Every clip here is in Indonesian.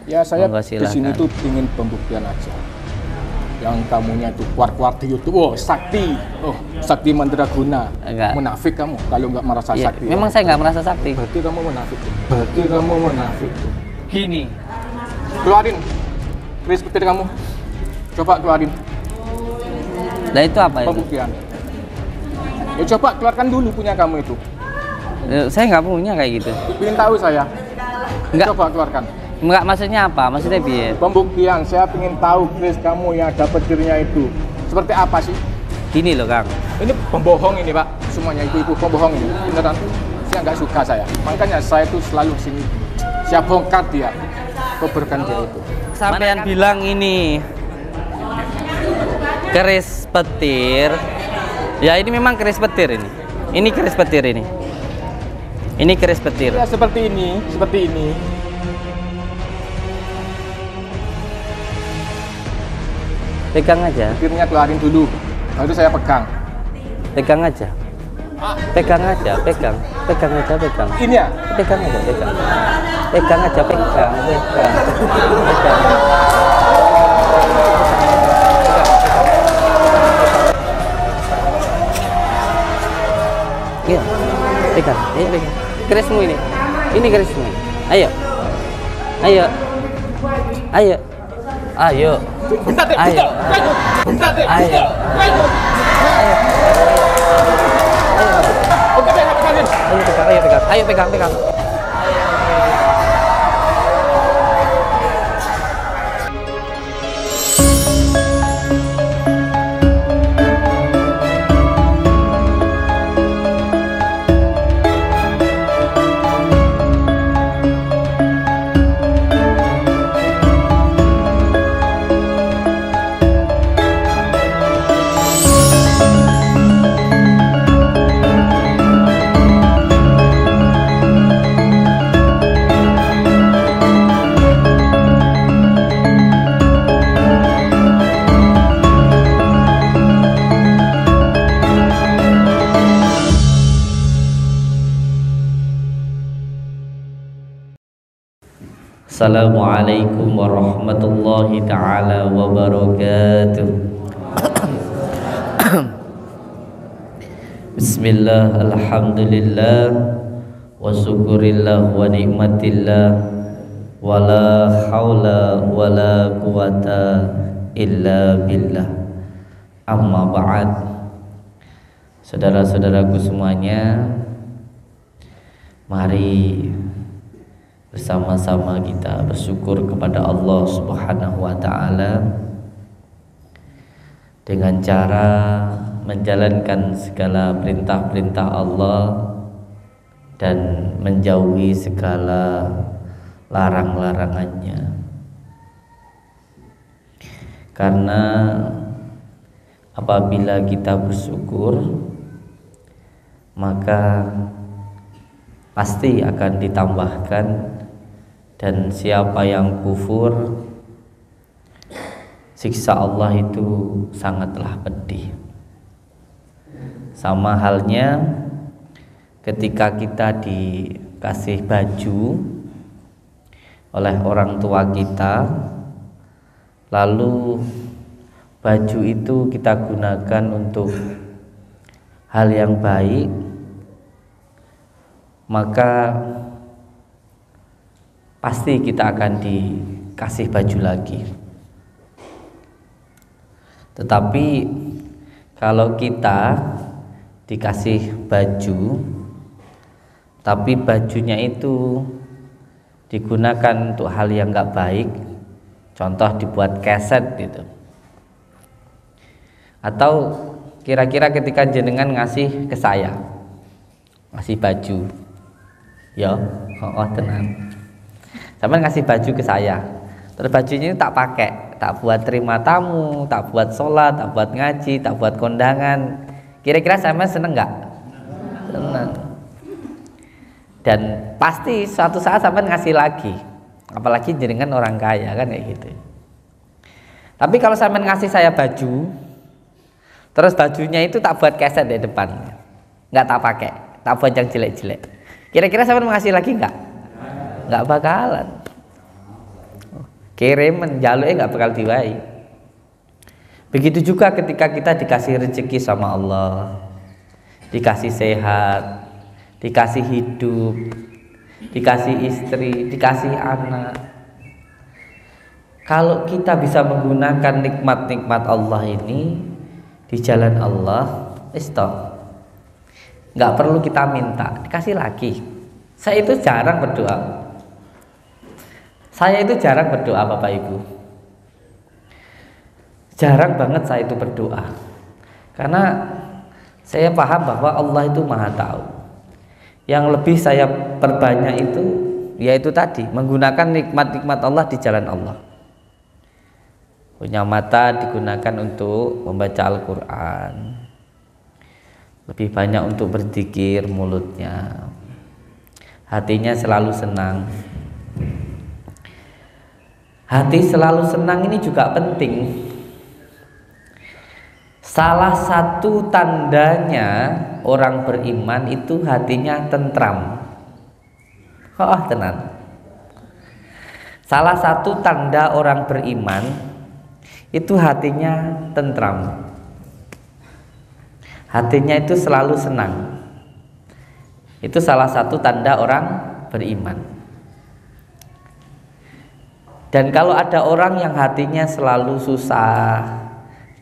Ya saya Monggo, di sini silakan. tuh ingin pembuktian aja. Yang kamunya itu keluar-keluar di YouTube, oh sakti, sakti mandraguna. Enggak. Munafik kamu kalau nggak merasa Iya, sakti. memang saya nggak merasa sakti. Berarti kamu munafik. Berarti kamu munafik. Gini, Keluarin keris petir kamu. Coba keluarin nah itu apa itu? pembuktian. Ya coba keluarkan dulu punya kamu itu. Saya nggak punya kayak gitu. Ingin tahu saya. Enggak. Coba keluarkan. Enggak, maksudnya apa? Maksudnya piye? Pembuktian, saya ingin tahu keris kamu yang ada petirnya itu seperti apa sih? Gini loh Kang. Ini pembohong ini Pak, semuanya ibu-ibu pembohong ini, beneran. Saya nggak suka saya, makanya saya itu selalu sini. Saya bongkar dia, keberkan dia itu. Sampean bilang ini keris petir. Ya ini memang keris petir ini. Ini keris petir ini. Ini keris petir. Ya seperti ini, seperti ini. Pegang aja. Petirnya keluarin dulu, baru saya pegang. Pegang aja. Pegang aja, pegang. Pegang aja, pegang. Ini ya, Pegang aja, pegang. Pegang aja, pegang. Pegang. Iya, pegang. Ayo pegang. Kerismu ini. Ini kerismu. Ayo. Ayo. Ayo. Ayo. bentar deh, Ayo. bentar deh, Ayo. Oke, saya pegangin. Ayo pegang, ayo pegang. Ayo pegang, pegang. Assalamualaikum warahmatullahi ta'ala wabarakatuh. Bismillah, alhamdulillah, wa syukurillah wa nikmatillah, wa la hawla wa la quwata illa billah. Amma ba'd. Saudara-saudaraku semuanya, mari bersama-sama kita bersyukur kepada Allah Subhanahu wa ta'ala dengan cara menjalankan segala perintah-perintah Allah dan menjauhi segala larang-larangannya. Karena apabila kita bersyukur, maka pasti akan ditambahkan, dan siapa yang kufur, siksa Allah itu sangatlah pedih. Sama halnya ketika kita dikasih baju oleh orang tua kita, lalu baju itu kita gunakan untuk hal yang baik, maka pasti kita akan dikasih baju lagi. Tetapi kalau kita dikasih baju tapi bajunya itu digunakan untuk hal yang nggak baik, contoh dibuat keset gitu, atau kira-kira ketika jenengan ngasih ke saya, ngasih baju, ya, tenang, sampai ngasih baju ke saya, terus bajunya ini tak pakai, tak buat terima tamu, tak buat sholat, tak buat ngaji, tak buat kondangan, kira-kira sama seneng nggak? Seneng. Dan pasti suatu saat sampai ngasih lagi, apalagi jenengan orang kaya kan kayak gitu. Tapi kalau sampai ngasih saya baju, terus bajunya itu tak buat keset di depan, nggak tak pakai, tak buat yang jelek-jelek, kira-kira sampai ngasih lagi nggak? Nggak bakalan. Keremen jaluke nggak bakal diwai. Begitu juga ketika kita dikasih rezeki sama Allah, dikasih sehat, dikasih hidup, dikasih istri, dikasih anak. Kalau kita bisa menggunakan nikmat-nikmat Allah ini di jalan Allah, nggak perlu kita minta, dikasih lagi. Saya itu jarang berdoa. Bapak Ibu. Jarang banget saya itu berdoa. Karena saya paham bahwa Allah itu Maha tahu. Yang lebih saya perbanyak itu yaitu tadi menggunakan nikmat-nikmat Allah di jalan Allah. Punya mata digunakan untuk membaca Al-Quran, lebih banyak untuk berzikir mulutnya, hatinya selalu senang. Hati selalu senang ini juga penting. Salah satu tandanya orang beriman itu hatinya tentram. Tenan. Salah satu tanda orang beriman itu hatinya tentram. Hatinya itu selalu senang. Itu salah satu tanda orang beriman. Dan kalau ada orang yang hatinya selalu susah,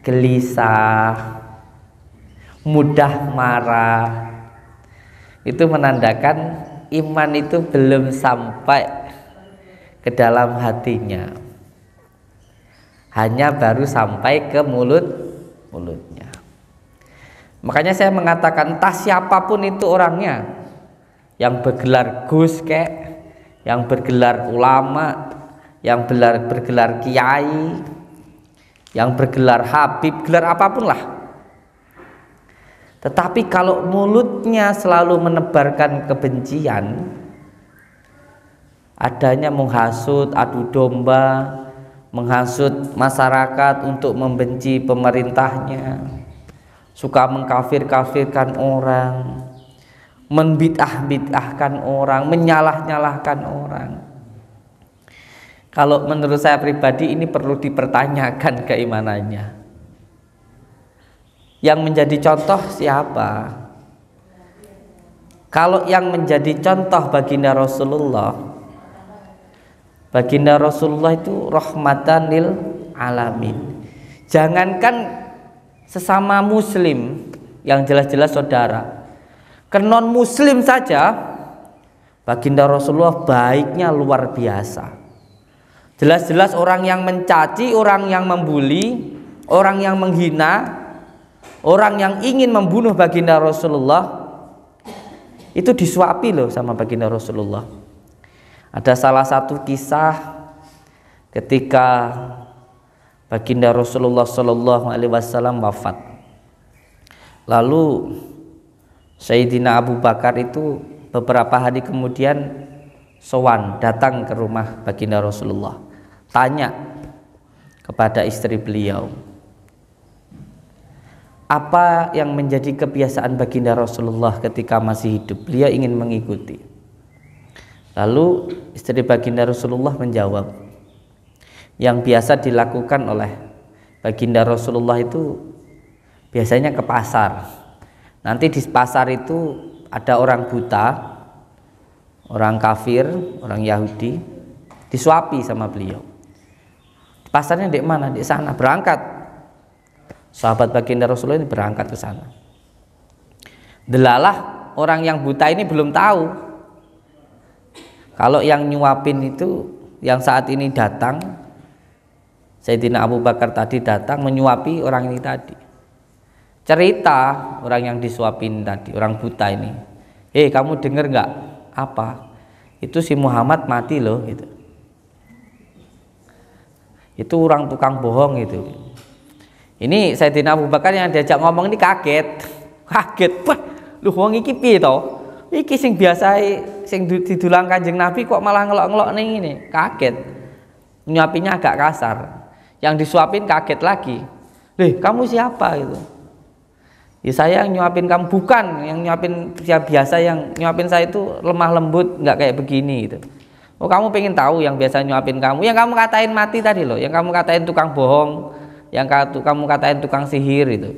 gelisah, mudah marah, itu menandakan iman itu belum sampai ke dalam hatinya, hanya baru sampai ke mulutnya. Makanya saya mengatakan entah siapapun itu orangnya, yang bergelar Gus kek, yang bergelar ulama, yang bergelar kiai, yang bergelar habib, gelar apapun lah. Tetapi kalau mulutnya selalu menebarkan kebencian, adanya menghasut, adu domba, menghasut masyarakat untuk membenci pemerintahnya, suka mengkafir-kafirkan orang, membid'ah-bid'ahkan orang, menyalah-nyalahkan orang. Kalau menurut saya pribadi ini perlu dipertanyakan keimanannya. Yang menjadi contoh siapa? Kalau yang menjadi contoh baginda Rasulullah itu rahmatan lil alamin. Jangankan sesama muslim yang jelas-jelas saudara, ke non muslim saja baginda Rasulullah baiknya luar biasa. Jelas-jelas orang yang mencaci, orang yang membuli, orang yang menghina, orang yang ingin membunuh baginda Rasulullah itu disuapi loh sama baginda Rasulullah. Ada salah satu kisah ketika baginda Rasulullah Shallallahu Alaihi Wasallam wafat. Lalu Sayyidina Abu Bakar itu beberapa hari kemudian sowan datang ke rumah baginda Rasulullah, tanya kepada istri beliau, apa yang menjadi kebiasaan baginda Rasulullah ketika masih hidup. Beliau ingin mengikuti. Lalu istri baginda Rasulullah menjawab, yang biasa dilakukan oleh baginda Rasulullah itu biasanya ke pasar. Nanti di pasar itu ada orang buta, orang kafir, orang Yahudi, disuapi sama beliau. Pasarnya di mana? Di sana. Berangkat. Sahabat baginda Rasulullah ini berangkat ke sana. Delalah orang yang buta ini belum tahu kalau yang nyuapin itu yang saat ini datang, Sayyidina Abu Bakar tadi datang menyuapi orang ini tadi. Cerita orang yang disuapin tadi, orang buta ini, kamu dengar nggak? Apa? Itu si Muhammad mati loh gitu. Itu orang tukang bohong gitu. Ini Sayyidina Abu Bakar yang diajak ngomong ini kaget. Wah, lu wong iki piye to? Iki sing biasa sing didulang Kanjeng Nabi kok malah ngelok-ngelok ning ini. Kaget. Nyuapinya agak kasar. Yang disuapin kaget lagi. Kamu siapa itu? Ya saya yang nyuapin kamu. Bukan, yang nyuapin biasa, yang nyuapin saya itu lemah lembut, nggak kayak begini gitu. Oh kamu pengen tahu yang biasa nyuapin kamu, yang kamu katain mati tadi loh, yang kamu katain tukang bohong, yang kamu katain tukang sihir itu.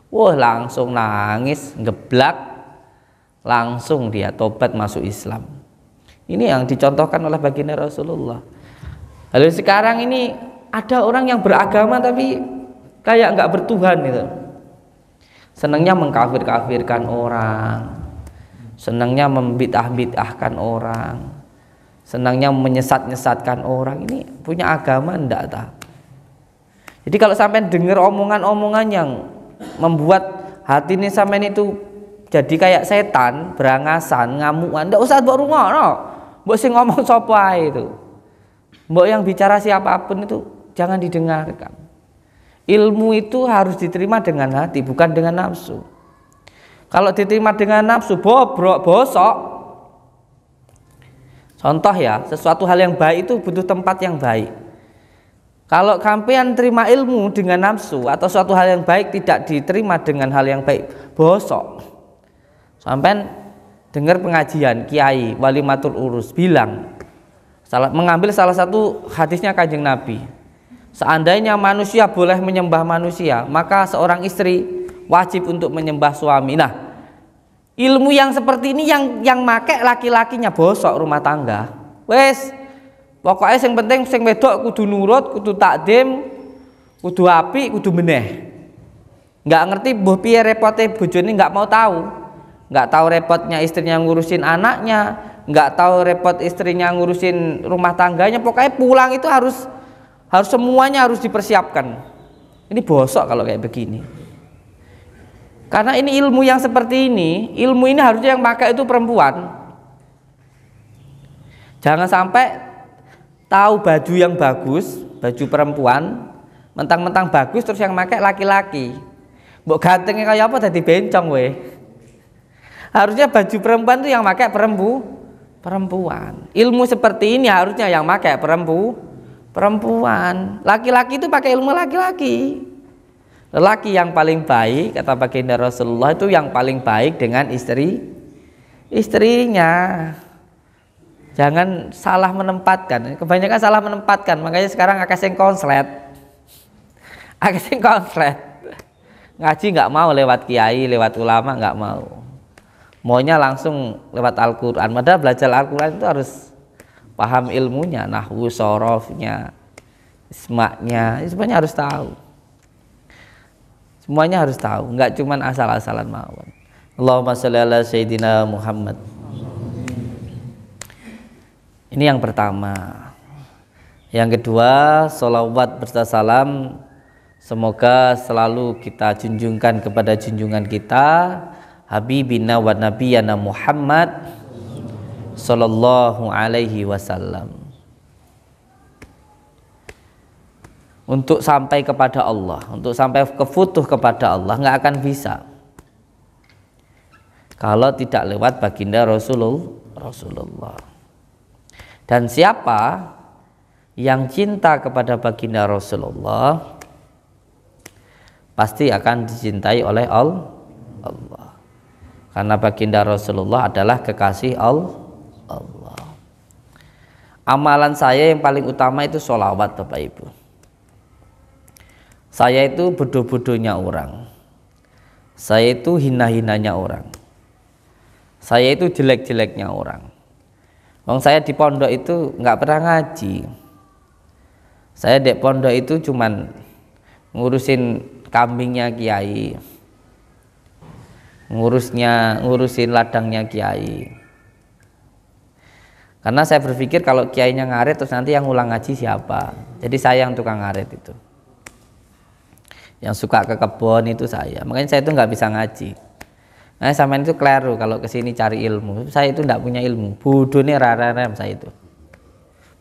Wah langsung nangis, geblak, langsung dia tobat masuk Islam. Ini yang dicontohkan oleh baginda Rasulullah. Lalu sekarang ini ada orang yang beragama tapi kayak nggak bertuhan gitu. Senangnya mengkafir-kafirkan orang, senangnya membid'ah-bid'ahkan orang, senangnya menyesat-nyesatkan orang. Ini punya agama enggak tak? Jadi kalau sampai dengar omongan-omongan yang membuat hati ini sampai itu jadi kayak setan, berangasan, ngamuan, enggak usah mbok rungokno. Mbok sing ngomong sapa itu. Mbok yang bicara siapapun itu jangan didengarkan. Ilmu itu harus diterima dengan hati, bukan dengan nafsu. Kalau diterima dengan nafsu, bobrok, bosok. Contoh ya, sesuatu hal yang baik itu butuh tempat yang baik. Kalau sampean terima ilmu dengan nafsu atau suatu hal yang baik tidak diterima dengan hal yang baik, bosok. Sampean dengar pengajian kiai walimatul urus bilang, mengambil salah satu hadisnya Kanjeng Nabi. Seandainya manusia boleh menyembah manusia, maka seorang istri wajib untuk menyembah suami. Nah, ilmu yang seperti ini yang make laki-lakinya bosok rumah tangga. Wes, pokoknya yang penting sing wedok kudu nurut, kudu takdim, kudu apik, kudu meneh. Nggak ngerti mbuh piye repote bojone, nggak mau tahu. Nggak tahu repotnya istrinya ngurusin anaknya, nggak tahu repot istrinya ngurusin rumah tangganya. Pokoknya pulang itu harus semuanya harus dipersiapkan. Ini bosok kalau kayak begini. Karena ini ilmu yang seperti ini, ilmu ini harusnya yang pakai itu perempuan. Jangan sampai tahu baju yang bagus, baju perempuan, mentang-mentang bagus terus yang pakai laki-laki. Mbok gantengnya kayak apa jadi bencong weh. Harusnya baju perempuan itu yang pakai perempuan. Ilmu seperti ini harusnya yang pakai perempuan. Laki-laki itu pakai ilmu laki-laki. Lelaki yang paling baik kata baginda Rasulullah itu yang paling baik dengan istrinya. Jangan salah menempatkan. Kebanyakan salah menempatkan. Makanya sekarang akeh sing konslet. Ngaji nggak mau lewat kiai, lewat ulama nggak mau. Maunya langsung lewat Al-Quran. Padahal belajar Al-Quran itu harus paham ilmunya, nahwu, sorofnya, ismaknya, semuanya harus tahu. Semuanya harus tahu, nggak cuman asal-asalan mawon. Allahumma sholli ala sayyidina Muhammad. Ini yang pertama. Yang kedua, sholawat berserta salam semoga selalu kita junjungkan kepada junjungan kita Habibina wa Nabiyana Muhammad Sallallahu alaihi wasallam. Untuk sampai kepada Allah, untuk sampai kefutuh kepada Allah nggak akan bisa kalau tidak lewat baginda Rasulullah. Dan siapa yang cinta kepada baginda Rasulullah pasti akan dicintai oleh Allah. Karena baginda Rasulullah adalah kekasih Allah. Amalan saya yang paling utama itu sholawat Bapak Ibu. Saya itu bodoh-bodohnya orang. Saya itu hina-hinanya orang. Saya itu jelek-jeleknya orang. Wong saya di pondok itu nggak pernah ngaji. Saya di pondok itu cuman ngurusin kambingnya kiai, ngurusin ladangnya kiai. Karena saya berpikir kalau kiainya ngaret terus nanti yang ngulang ngaji siapa? Jadi saya yang tukang ngaret itu. Yang suka ke kebun itu saya. Makanya saya itu nggak bisa ngaji. Nah sampean itu keliru kalau kesini cari ilmu. Saya itu nggak punya ilmu. Bodohnya rara-ram saya itu.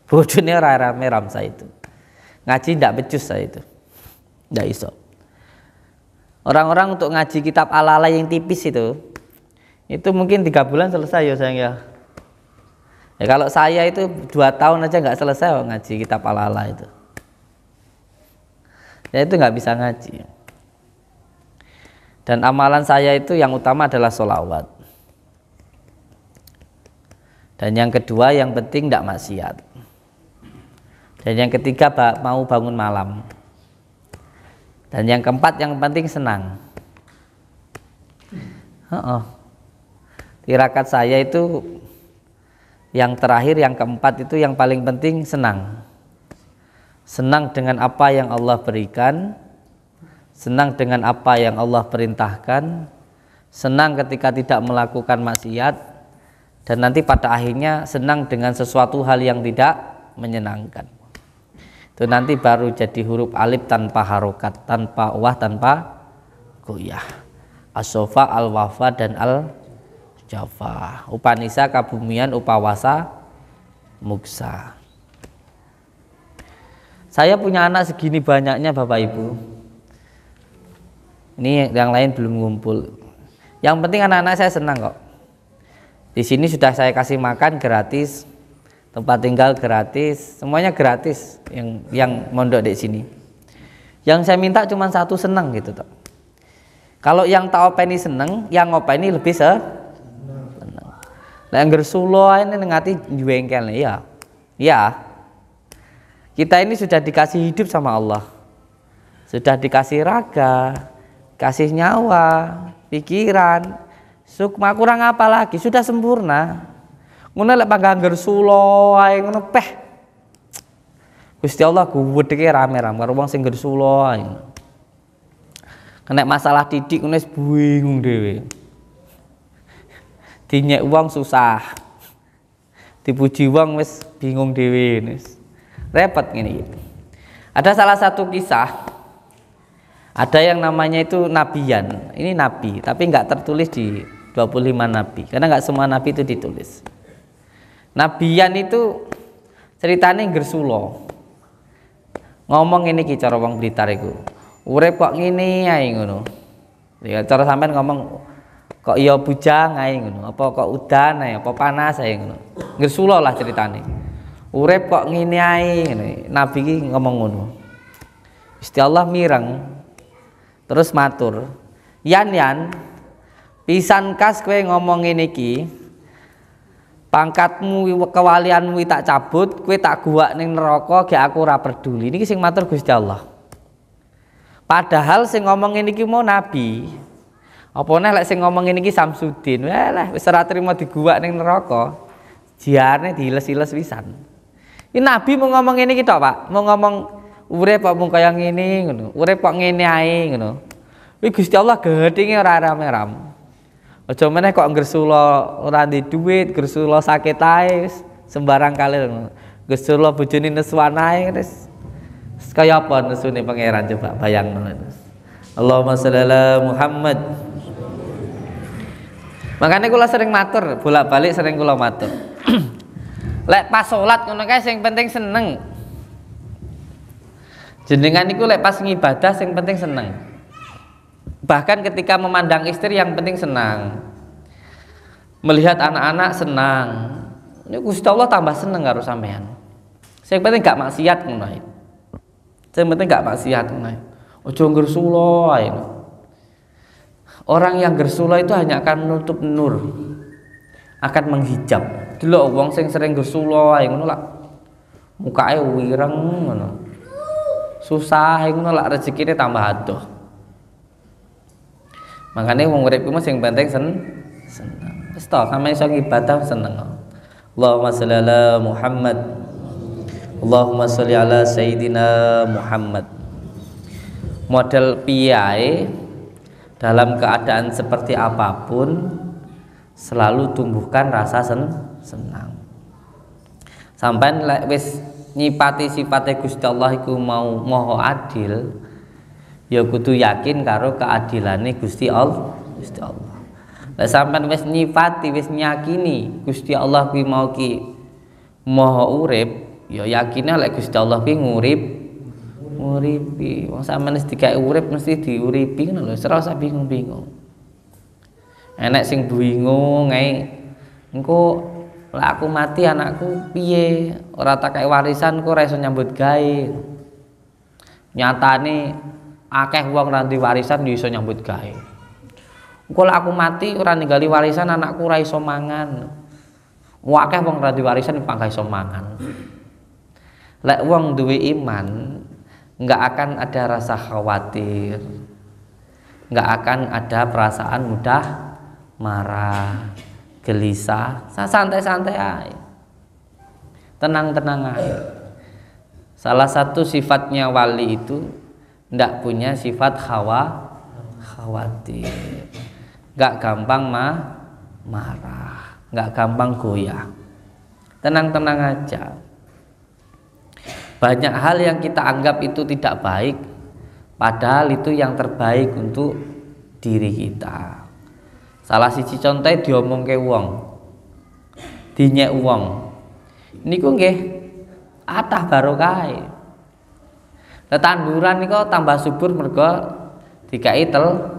Bodohnya rara-ram saya itu. Ngaji nggak becus saya itu. Nggak iso. Orang-orang untuk ngaji kitab ala-ala yang tipis itu mungkin 3 bulan selesai ya sayang ya. Ya kalau saya itu 2 tahun aja nggak selesai ngaji kitab ala-ala itu. Ya itu nggak bisa ngaji. Dan amalan saya itu yang utama adalah sholawat. Dan yang kedua yang penting tidak maksiat. Dan yang ketiga mau bangun malam. Dan yang keempat yang penting senang. Tirakat saya itu yang terakhir, yang keempat itu yang paling penting senang. Senang dengan apa yang Allah berikan, senang dengan apa yang Allah perintahkan, senang ketika tidak melakukan maksiat, dan nanti pada akhirnya senang dengan sesuatu hal yang tidak menyenangkan. Itu nanti baru jadi huruf alif tanpa harokat, tanpa wah, tanpa goyah. As-sofa, al-wafa, dan al-jafa. Upanisa, kabumian, upawasa, muksa. Saya punya anak segini banyaknya Bapak Ibu. Ini yang lain belum ngumpul. Yang penting anak-anak saya senang kok. Di sini sudah saya kasih makan gratis, tempat tinggal gratis, semuanya gratis yang mondok di sini. Yang saya minta cuma satu, senang gitu toh. Kalau yang tak openi seneng, yang openi lebih seneng. Nah, yang gersulo ini ngati jengkel ya. Ya. Kita ini sudah dikasih hidup sama Allah. Sudah dikasih raga, kasih nyawa, pikiran, sukma, kurang apa lagi? Sudah sempurna. Ngono lek panggang gersulo ae ngono peh. Gusti Allah gudheke rame-rame karo wong sing gersulo ae. Kena masalah didik wis bingung dhewe. Dinyek wong susah. Dipuji wong wis bingung dhewe wis. Repot ngene iki. Ada salah satu kisah. Ada yang namanya itu nabiyan. Ini nabi, tapi enggak tertulis di 25 nabi. Karena enggak semua nabi itu ditulis. Nabiyan itu ceritane gersulo. Ngomong ini ki cara wong Blitar iku. Urip kok ngene ae ngono. Ya cara sampean ngomong kok iya bujang ae ngono, apa kok udan ae, apa panas ae ngono. Gersulo lah ceritane. Urip kok ngene ae ngene. Nabi ki ngomong ngono. Gusti Allah mireng terus matur. Yan pisan kas kowe ngomong ngene iki. Pangkatmu kewalianmu tak cabut, kowe tak guwak ning neraka gek aku ora peduli. Niki sing matur Gusti Allah. Padahal sing ngomong ini ki mau nabi. Apa neh lek sing ngomong ini ki Samsudin. Walah wis ora trimo diguwak ning neraka. Jiarne diiles-iles pisan. Ini nabi mau ngomong ini ki tok, Pak. Mau ngomong urip kok mung kaya ngene ngono. Urip kok ngene ae ngono. Kuwi Gusti Allah gedhinge ora rame-rame. Aja meneh kok gersulo ora ndek duit, gersulo sakit ae sembarang kali ngono. Gersulo bojone nesuwan ae wis. Kaya apa nesune pangeran coba bayangno. Allahumma sholli ala Muhammad. Makanya kula sering matur, bolak-balik sering kula matur. Lek pas salat ngono kae sing penting seneng. Jenengan niku lek pas ngibadah sing penting seneng. Bahkan ketika memandang istri yang penting senang. Melihat anak-anak senang. Ini Gusti Allah tambah seneng karo sampean. Sing penting gak maksiat ngono. Yang penting gak maksiat ngono. Ojo gersulo ae. Orang yang gersulo itu hanya akan menutup nur. Akan menghijab. Delok wong sing sering gersulo ae ngono lak mukae wireng ngono. Susah ngono lak rezekine tambah adoh. Makane wong urip ku sing penting seneng. Wis to sampe iso ibadah seneng. Allahumma sholli ala Muhammad. Allahumma sholli ala Sayyidina Muhammad. Model piye dalam keadaan seperti apapun selalu tumbuhkan rasa senang. Sampai wis nyipati sifate Gusti Allah iku mau maha adil, ya kudu yakin karo keadilane Gusti Allah. Lah sampean wis nyifati, wis nyakini Gusti Allah kuwi mau ki maha urip, ya yakine lek Gusti Allah kuwi nguripi. Wong sampean wis digawe urip mesti diuripi ngono lho, ora usah bingung-bingung. Enek sing bingung ae. Engko lek aku mati anakku piye? Ora tak kae warisan kok ora iso nyambut gawe. Nyatane akeh wong ra ndek warisan yo iso nyambut gawe. Engko lek aku mati ora ninggali warisan anakku ora iso mangan. Akeh wong ra warisan pang gak iso mangan. Lek wong duwe iman, enggak akan ada rasa khawatir. Enggak akan ada perasaan mudah marah, gelisah, santai-santai aja. Tenang-tenang aja. Salah satu sifatnya wali itu enggak punya sifat khawatir. Enggak gampang marah, enggak gampang goyah. Tenang-tenang aja. Banyak hal yang kita anggap itu tidak baik, padahal itu yang terbaik untuk diri kita. Salah siji contoh diomongke wong, dinyek wong. Niku nggih atah barokah. Tanduran niku tambah subur mergo dikai telek.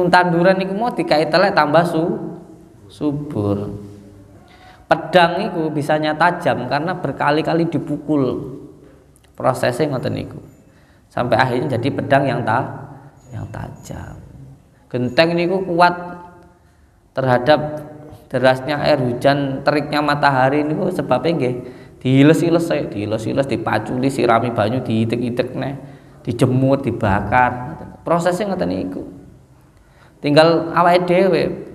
Tanduran niku mau dikai telek tambah subur. Pedang itu bisanya tajam karena berkali-kali dipukul. Prosesnya ngoten niku. Sampai akhirnya jadi pedang yang tajam. Genteng niku kuat terhadap derasnya air hujan, teriknya matahari niku sebabnya nggih diiles-iles, dipaculi, sirami banyu, diitek-itek dijemur, dibakar. Prosesnya ngoten niku. Tinggal awake dhewe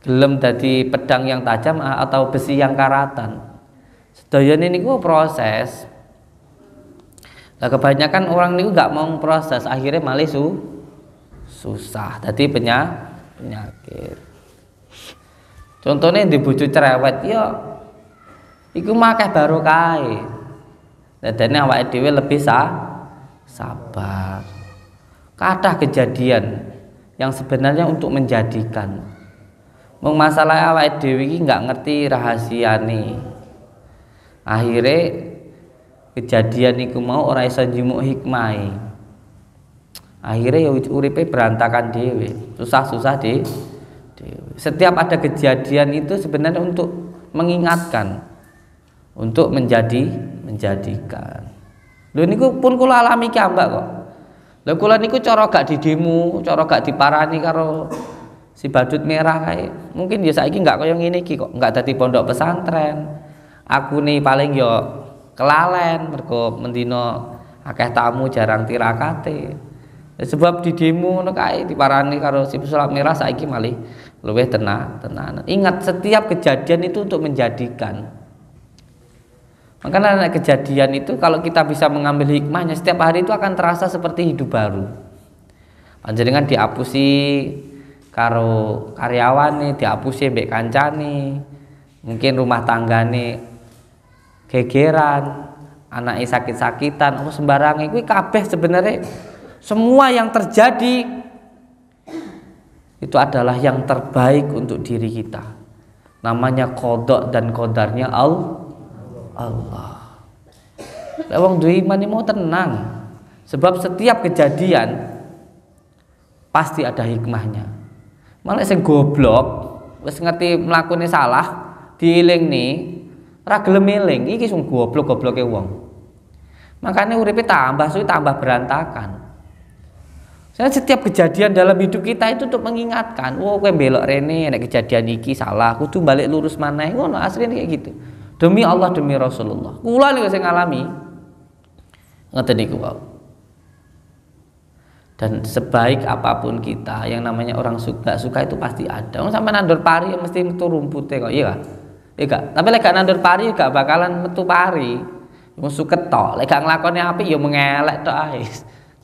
gelem dadi pedang yang tajam atau besi yang karatan. Sedayane niku proses. Nah, kebanyakan orang niku nggak mau proses, akhirnya malah susah. Dadi penyakit. Contohnya di bojo cerewet, ya iku makeh barokah. Dadane awake dhewe lebih sabar. Kathah kejadian yang sebenarnya untuk menjadikan. Masalah awake dhewe iki nggak ngerti rahasiane. Akhirnya kejadian iku mau ora iso njimuk hikmahe. Akhirnya ya uripe berantakan dhewe, susah-susah dhewe. Setiap ada kejadian itu sebenarnya untuk mengingatkan, untuk menjadikan. Lho niku pun kula alami ki ambak kok. Lha kula niku cara gak didemo, cara gak diparani karo si badut merah kae. Mungkin ya saiki enggak kaya ngene iki kok, enggak dadi pondok pesantren. Aku nih paling ya kelalen mergo mendina akeh tamu jarang tirakate. Ya, sebab di demo ngono kae diparani karo si pesulap merah saiki malih luwih tenan. Ingat setiap kejadian itu untuk menjadikan. Makanya kejadian itu kalau kita bisa mengambil hikmahnya setiap hari itu akan terasa seperti hidup baru. Panjenengan diapusi karo karyawane, diapusi mbek kancane, mungkin rumah tanggane gegeran, anake sakit-sakitan, apa sembarange kuwi kabeh sebenarnya semua yang terjadi itu adalah yang terbaik untuk diri kita. Namanya qada dan qadarnya Allah. Lah wong duwe iman mau tenang. Sebab setiap kejadian pasti ada hikmahnya. Malah sing goblok wis ngerti mlakune salah dielingni ora gelem eling iki sing goblok-gobloke wong. Makanya uripe tambah suwi tambah berantakan. Setiap kejadian dalam hidup kita itu untuk mengingatkan, kowe belok rene nek kejadian iki salah, kudu balik lurus maneh. Ngono asline kayak gitu. Demi Allah, demi Rasulullah. Kula niku sing ngalami ngoten niku wae. Dan sebaik apapun kita, yang namanya orang suka itu pasti ada. Wong sampe nandur pari ya mesti metu rumpute kok, iya gak? Iya gak? Tapi lek gak nandur pari gak bakalan metu pari. Wong suket tok, lek gak nglakoni apik ya mengelek tok ae.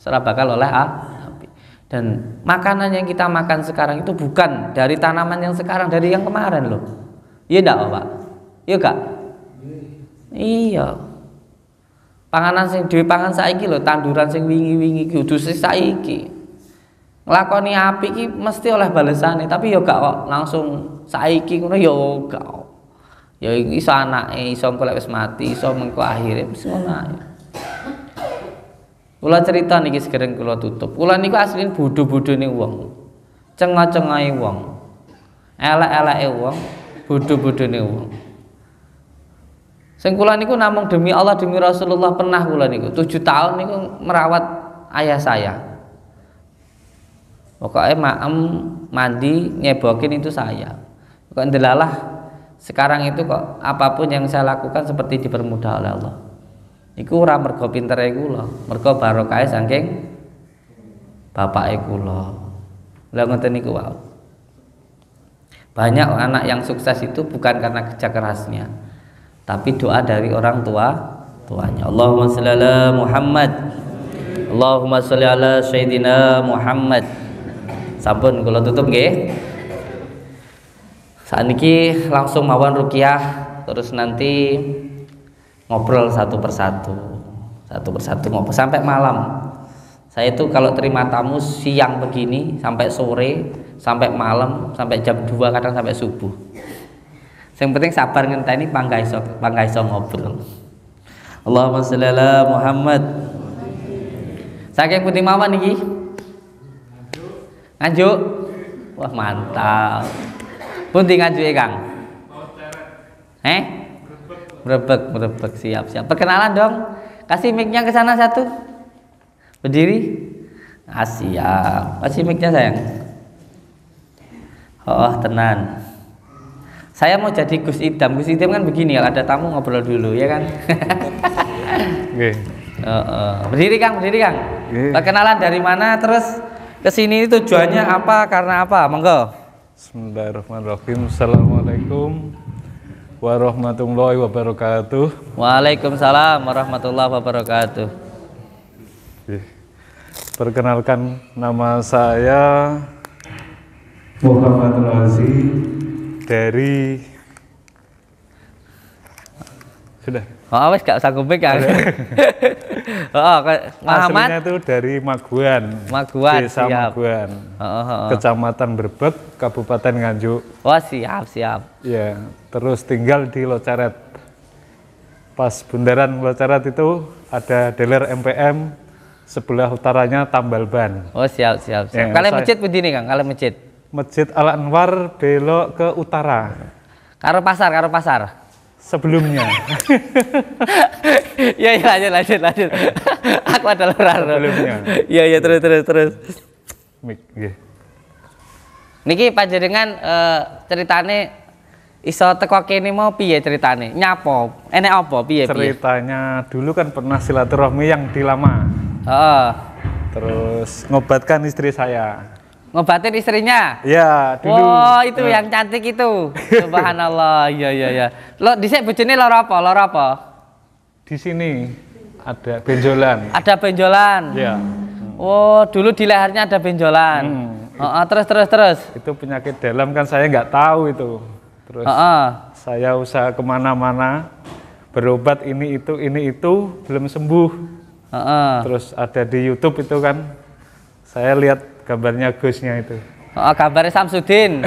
Ora bakal oleh apik. Dan makanan yang kita makan sekarang itu bukan dari tanaman yang sekarang, dari yang kemarin loh. Iya ndak, Pak? Iya gak? Iya. Panganan sing dhewe pangan saiki lho, tanduran sing wingi-wingi iki kudu saiki. Nglakoni apik iki mesti oleh balesane, tapi ya gak kok langsung saiki ngono ya gak. Ya iso anake, iso engko lek wis mati, iso mengko akhire wis ngono ae. Kula cerita niki sekarang kula tutup. Kula niku asline bodho-bodhone wong. Cengah-cengahe wong. Elek-eleke wong, bodho-bodhone wong. Sing kula niku namung demi Allah, demi Rasulullah pernah kula niku 7 tahun niku merawat ayah saya. Pokoknya maem mandi nyebokin itu saya. Kok ndelalah sekarang itu kok apapun yang saya lakukan seperti dipermudah oleh Allah. Iku ora mergo pintere kula, mergo barokah saking bapake kula. Lah ngoten niku wae. Banyak anak yang sukses itu bukan karena kerja kerasnya, tapi doa dari orang tuanya. Allahumma sholli ala Muhammad. Allahumma sholli ala Sayyidina Muhammad. Sampun kula tutup nggih. Sakniki langsung mawon ruqyah, terus nanti ngobrol satu persatu ngobrol sampai malam. Saya itu kalau terima tamu siang begini sampai sore, sampai malam, sampai jam 2, kadang sampai subuh. Yang penting sabar ngenteni pangga iso ngobrol. Allahumma sholli ala Muhammad. Saking pundi mawon iki? Nganjuk. Wah, mantap. Pundi nganjuke, Kang? Brebek, siap. Perkenalan dong. Kasih mic-nya ke sana satu. Berdiri. Siap. Kasih mic-nya, sayang. Oh, tenan. Saya mau jadi Gus Idam. Gus Idam kan begini, kalau ada tamu ngobrol dulu, ya kan? Oke. Berdiri, Kang. Perkenalan dari mana, terus kesini tujuannya apa, karena apa? Monggo. Bismillahirrahmanirrahim. Assalamualaikum warahmatullahi wabarakatuh. Waalaikumsalam warahmatullahi wabarakatuh. Perkenalkan, nama saya Muhammad Razi dari sudah. Oh, wes gak usah kuping, Kang. Muhammad aslinya itu dari Maguan, Desa siap. Maguan, Kecamatan Brebek, Kabupaten Nganjuk. Oh, siap. Ya, terus tinggal di Loceret. Pas bundaran Loceret itu ada dealer MPM, sebelah utaranya Tambal Ban. Oh, siap. Ya, Kalian masjid begini, Kang? Kalian masjid? Masjid Al Anwar belok ke utara. Karo pasar. Sebelumnya. Ya, lanjut. Aku adalah Raro. Sebelumnya. Iya, terus. Nggih. Niki panjenengan ceritane iso teko kene mau piye ceritane? Nyapo? Enek apa piye? Ceritanya dulu kan pernah silaturahmi yang di Lama. Terus ngobatkan istri saya. Ngobatin istrinya? Ya, dulu. Oh, itu yang cantik itu. Subhanallah. Iya. Lo dhisik bojone lara apa? Di sini ada benjolan. Ada benjolan. Ya. Oh, dulu di lehernya ada benjolan. Terus. Itu penyakit dalam kan saya nggak tahu itu. Terus saya usaha kemana-mana, berobat ini itu belum sembuh. Terus ada di YouTube itu kan, saya lihat gambarnya Gusnya itu. Gambarnya Samsudin.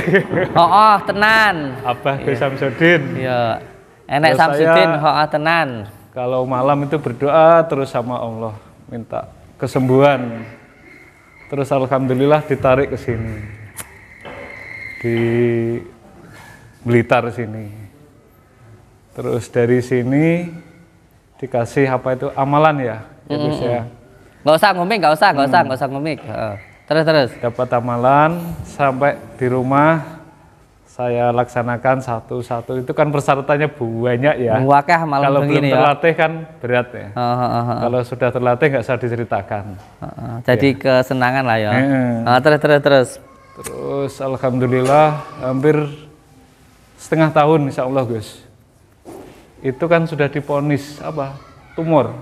Tenan. Abah Gus Samsudin. Iya. Enek Samsudin, tenan. Kalau malam itu berdoa terus sama Allah, minta kesembuhan. Terus alhamdulillah ditarik ke sini. Di Blitar sini. Terus dari sini dikasih apa itu amalan ya, Gus ya. Nggak usah ngomik. Terus. Dapat amalan sampai di rumah saya laksanakan satu-satu. Itu kan persyaratannya banyak ya. Wakah malam kalau belum ya. terlatih kan berat ya. Kalau sudah terlatih nggak usah diceritakan. Jadi kesenangan lah ya. Terus. Terus alhamdulillah hampir setengah tahun insya Allah Gus. Itu kan sudah diponis tumor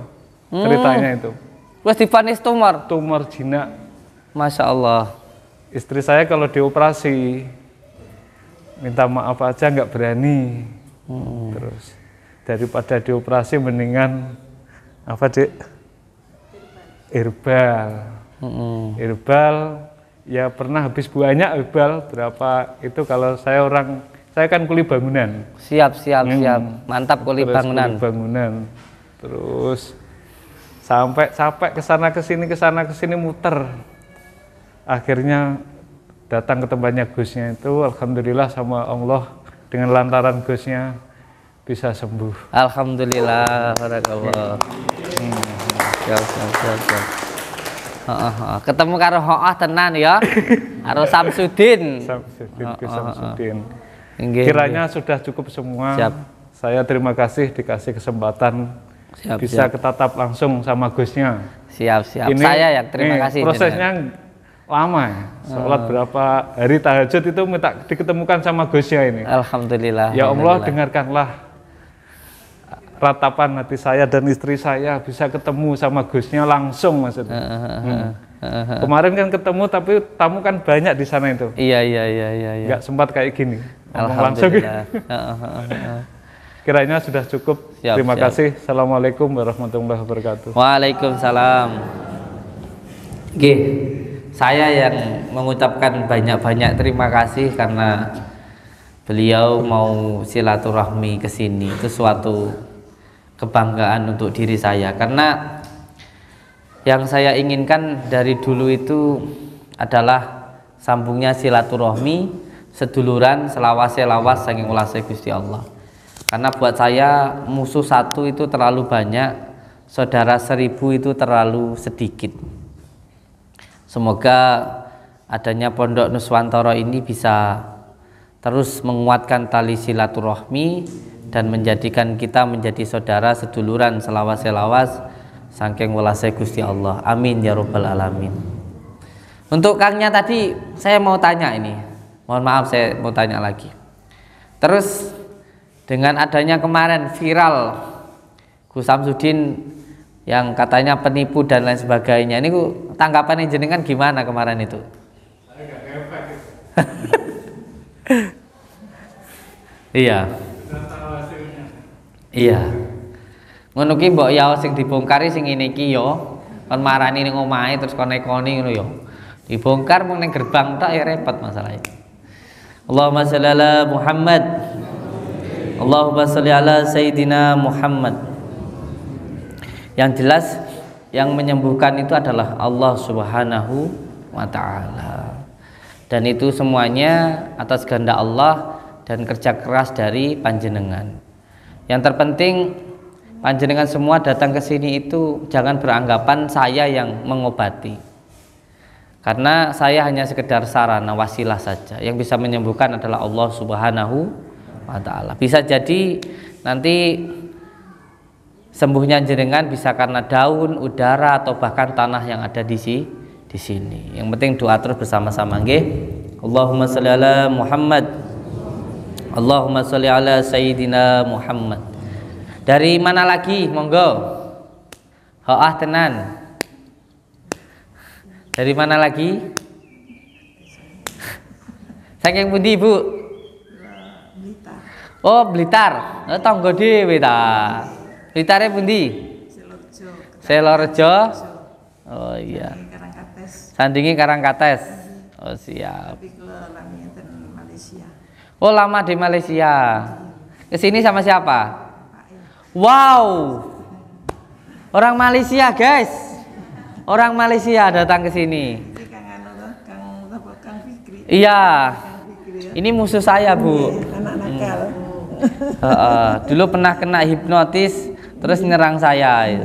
ceritanya itu. Terus diponis tumor? Tumor jinak. Masya Allah. Istri saya kalau dioperasi minta maaf aja nggak berani. Terus daripada dioperasi mendingan herbal. Herbal ya pernah habis banyak herbal berapa itu kalau saya kan kuli bangunan. Siap. Mantap kuli bangunan. Terus sampai capek kesana kesini muter. Akhirnya datang ke tempatnya Gusnya itu, alhamdulillah sama Allah dengan lantaran Gusnya bisa sembuh. Alhamdulillah, barakallah. Siap. Ketemu karo tenan ya. Karo Samsudin. Gus Samsudin. Kiranya sudah cukup semua. Siap. Saya terima kasih dikasih kesempatan bisa ketatap langsung sama Gusnya. Siap. Ini, saya yang terima kasih. Prosesnya lama ya. Sholat berapa hari tahajud itu minta diketemukan sama Gusnya ini. Alhamdulillah. Ya Allah, dengarkanlah ratapan hati saya dan istri saya bisa ketemu sama Gusnya langsung maksudnya. Kemarin kan ketemu tapi tamu kan banyak di sana itu. Iya. Nggak sempat kayak gini. Alhamdulillah. Kiranya sudah cukup. Terima kasih. Assalamualaikum warahmatullahi wabarakatuh. Waalaikumsalam. Oke, saya yang mengucapkan banyak-banyak terima kasih karena beliau mau silaturahmi ke sini. Itu suatu kebanggaan untuk diri saya karena yang saya inginkan dari dulu itu adalah sambungnya silaturahmi, seduluran, selawas-selawas saking welase Gusti Allah. Karena buat saya musuh satu itu terlalu banyak, saudara 1000 itu terlalu sedikit. Semoga adanya Pondok Nuswantoro ini bisa terus menguatkan tali silaturahmi dan menjadikan kita menjadi saudara seduluran selawas-selawas saking welase Gusti Allah. Amin ya rabbal alamin. Untuk Kangnya tadi saya mau tanya ini. Mohon maaf saya mau tanya lagi. Terus dengan adanya kemarin viral Gus Samsudin yang katanya penipu dan lain sebagainya, ini tanggapan jenengan gimana kemarin itu? Iya. Ngono ki mbok ya sing dibongkari sing ngene iki yo, kon marani ning omahe terus kon nekoni ngono yo. Dibongkar mung ning gerbang tok ya repot masalahnya. Allahumma shalli ala Muhammad. Allahumma sholli ala Sayyidina Muhammad. Yang jelas yang menyembuhkan itu adalah Allah Subhanahu wa ta'ala. Dan itu semuanya atas kehendak Allah dan kerja keras dari panjenengan. Yang terpenting panjenengan semua datang ke sini itu jangan beranggapan saya yang mengobati. Karena saya hanya sekedar sarana wasilah saja. Yang bisa menyembuhkan adalah Allah Subhanahu wa ta'ala. Bisa jadi nanti sembuhnya jenengan bisa karena daun, udara atau bahkan tanah yang ada di sini. Yang penting doa terus bersama-sama nggih. Allahumma sholli ala Muhammad. Allahumma sholli ala Sayyidina Muhammad. Dari mana lagi? Monggo. Hoah tenan. Dari mana lagi? Saking pundi, Bu? Oh, Blitar. Tangga dhewe ta. Blitare pundi? Selorejo. Oh iya. Sandingi Karangkates. Oh siap. Oh lama di Malaysia. Kesini sama siapa? Wow. Orang Malaysia guys. Orang Malaysia datang ke sini. Iya. Ini musuh saya Bu. Anak nakal. Dulu pernah kena hipnotis terus nyerang saya.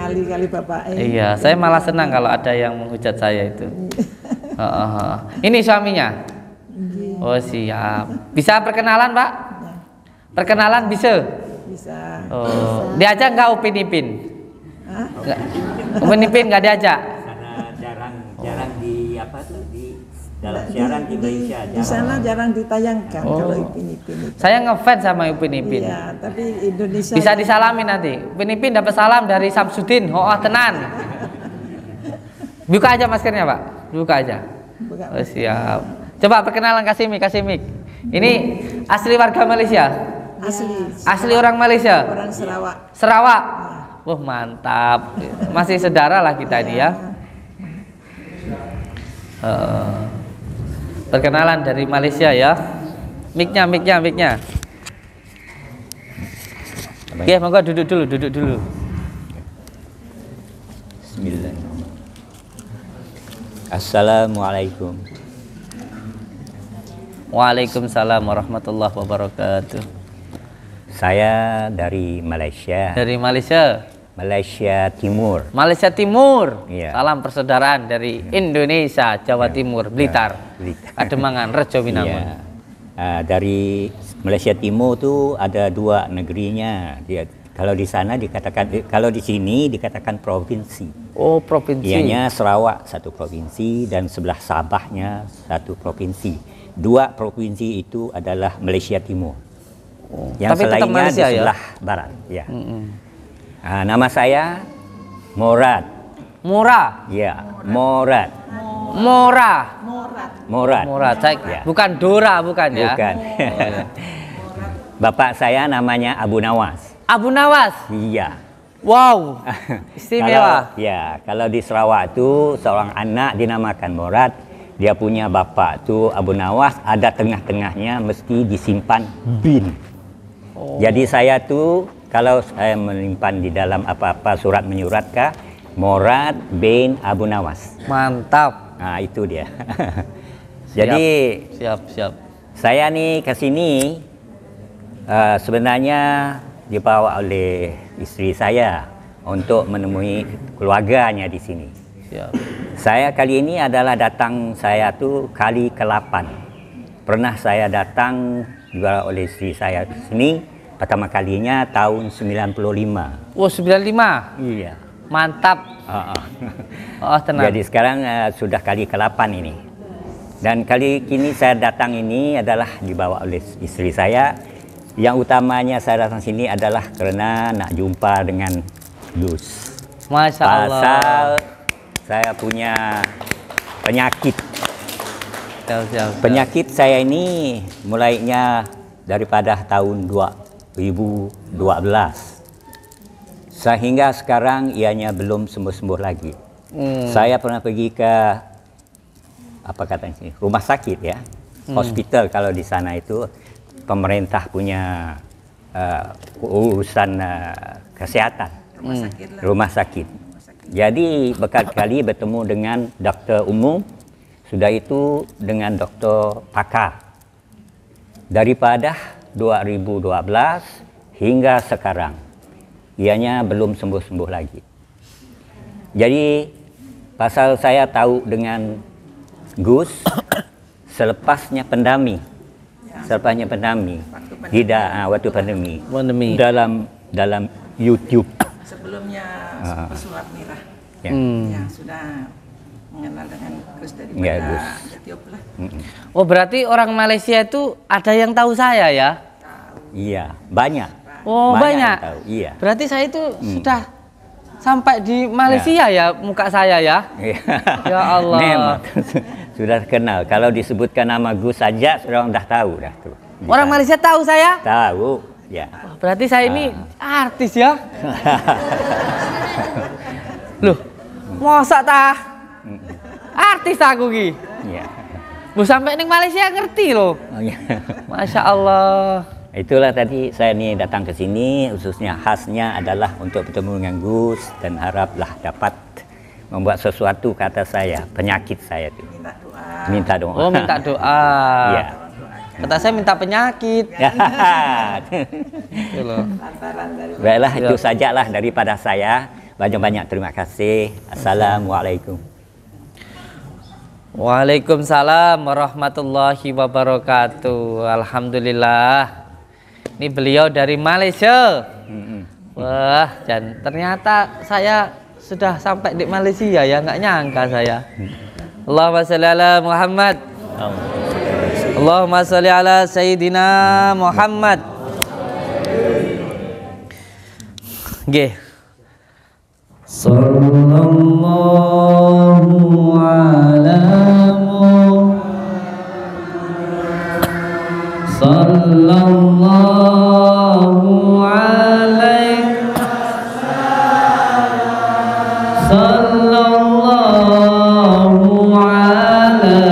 Kali bapak. Iya, saya malah senang kalau ada yang menghujat saya itu. Ini suaminya. Oh siap. Bisa perkenalan Pak? Perkenalan bisa? Bisa. Oh, diajak nggak Upin Ipin? Upin Ipin nggak diajak? Karena jarang di apa tuh di dalam siaran di Indonesia. Di sana jarang ditayangkan kalau Upin Ipin itu. Saya ngefans sama Upin Ipin. Iya, tapi Indonesia bisa disalamin nanti. Upin Ipin dapat salam dari Samsudin. Oh tenan. Buka aja maskernya Pak. Buka aja. Oh, siap. Coba perkenalan kasih mic. Ini asli warga Malaysia. Asli orang Malaysia. Orang Sarawak. Sarawak. Wah mantap. Masih saudara lah kita ini ya. Perkenalan dari Malaysia ya. Mic-nya. Oke, monggo duduk dulu. Bismillah. Assalamualaikum. Waalaikumsalam warahmatullahi wabarakatuh. Saya dari Malaysia. Dari Malaysia. Malaysia Timur. Malaysia Timur. Iya. Salam persaudaraan dari Indonesia, Jawa Timur, Blitar, Blitar. Kademangan, Rejo Winangun. Iya. dari Malaysia Timur tu ada 2 negerinya. Kalau di sana dikatakan, kalau di sini dikatakan provinsi. Oh, provinsi. Ianya Sarawak 1 provinsi dan sebelah Sabahnya 1 provinsi. 2 provinsi itu adalah Malaysia Timur. Yang tapi tetap selainnya Malaysia, di sebelah barat. Ya. Nama saya Morad. Mora. Ya, Morad. Mora. Morad. Mora. Ya. Bukan Dora, bukan ya? Bukan. Bapak saya namanya Abu Nawas. Abu Nawas. Iya. Wow. Istimewa. Kalau di Sarawak tu seorang anak dinamakan Morad, dia punya bapak tu Abu Nawas, ada tengah-tengahnya mesti disimpan bin. Jadi saya tu kalau saya menyimpan di dalam apa-apa surat menyurat kah, Morad bin Abu Nawas. Mantap. Nah, itu dia. Siap. Jadi Siap. saya nih ke sini sebenarnya dibawa oleh istri saya untuk menemui keluarganya di sini. Siap. Saya kali ini adalah datang saya tu kali ke-8. Pernah saya datang juga oleh istri saya ke sini pertama kalinya tahun 95. Oh, 95. Iya. Mantap. Oh, tenang. Jadi sekarang sudah kali ke-8 ini. Dan kali ini saya datang ini adalah dibawa oleh istri saya. Yang utamanya saya datang sini adalah karena nak jumpa dengan Gus. Masya Allah. Pasal saya punya penyakit. Siap. Penyakit saya ini mulainya daripada tahun 2012. Sehingga sekarang ianya belum sembuh-sembuh lagi. Saya pernah pergi ke apa katanya sini, rumah sakit ya. Hospital kalau di sana itu pemerintah punya urusan kesehatan. Rumah sakit. Jadi berkali-kali bertemu dengan doktor umum, sudah itu dengan doktor pakar. Daripada 2012 hingga sekarang, ianya belum sembuh-sembuh lagi. Jadi pasal saya tahu dengan Gus selepasnya pandemi. Tidak waktu pandemi. Dalam YouTube. Sebelumnya pesulap Mirah. Ya. Yang sudah mengenal dengan Gus daripada Ethiopia. Oh, berarti orang Malaysia itu ada yang tahu saya ya? Iya, banyak. Oh, banyak. Yang tahu. Iya. Berarti saya itu sudah sampai di Malaysia ya muka saya ya? Ya Allah. Memang sudah kenal. Kalau disebutkan nama Gus saja, orang dah tahu dah tuh. Orang Malaysia tahu saya? Tahu, ya. Berarti saya ini artis ya? Loh, masa tah? Artis aku ki. Iya. Bu sampai ning Malaysia ngerti loh. Oh, iya. Masya Allah. Itulah tadi saya nih datang ke sini, khususnya khasnya adalah untuk bertemu dengan Gus dan haraplah dapat membuat sesuatu kata saya, penyakit saya itu. Minta doa. Oh, minta doa. Iya. Kata saya minta penyakit. Itu loh. Baiklah, itu sajalah daripada saya. Banyak-banyak terima kasih. Assalamualaikum. Waalaikumsalam warahmatullahi wabarakatuh. Alhamdulillah. Ini beliau dari Malaysia. Wah, dan ternyata saya sudah sampai di Malaysia ya, nggak nyangka saya. Allahumma sholli ala Muhammad. Allahumma sholli ala Sayyidina Muhammad. Nggih. Sallallahu ala sallallahu alaihi sallallahu ala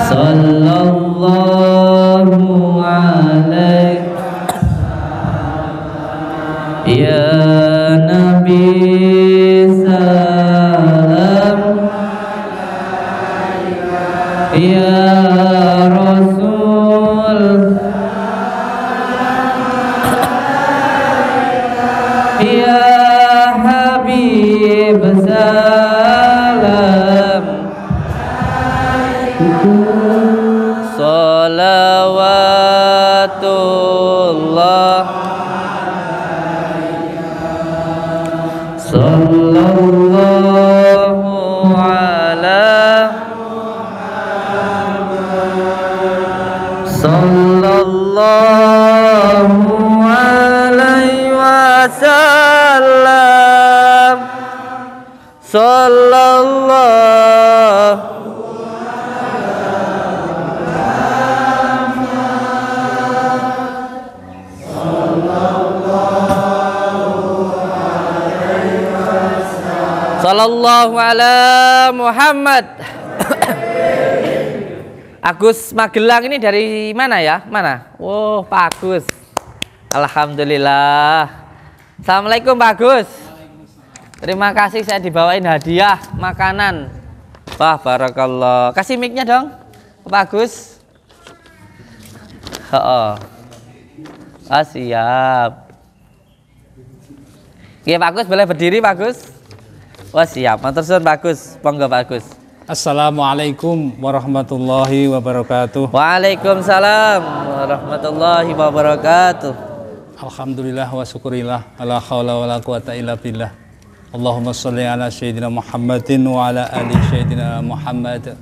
sallallahu alaihi ya Nabi salam ya Rasul ya Habib salam Sallallahu ala Sallallahu alaihi wasallam Sallallahu Sallallahu ala Muhammad. Agus Magelang ini dari mana ya? Mana? Oh, Pak Agus. Alhamdulillah. Assalamualaikum Pak Agus. Terima kasih saya dibawain hadiah makanan. Wah, barakallah. Kasih mic-nya dong, Pak Agus. Oh. Ah, siap. Oke, Pak Agus boleh berdiri, Pak Agus. Wah, siap. Matur suwun Pak Agus. Monggo Pak Agus. Assalamualaikum warahmatullahi wabarakatuh. Waalaikumsalam warahmatullahi wabarakatuh. Alhamdulillah wa syukurillah. La haula wala quwata illa billah. Allahumma sholli ala sayyidina Muhammadin wa ala ali sayyidina Muhammad.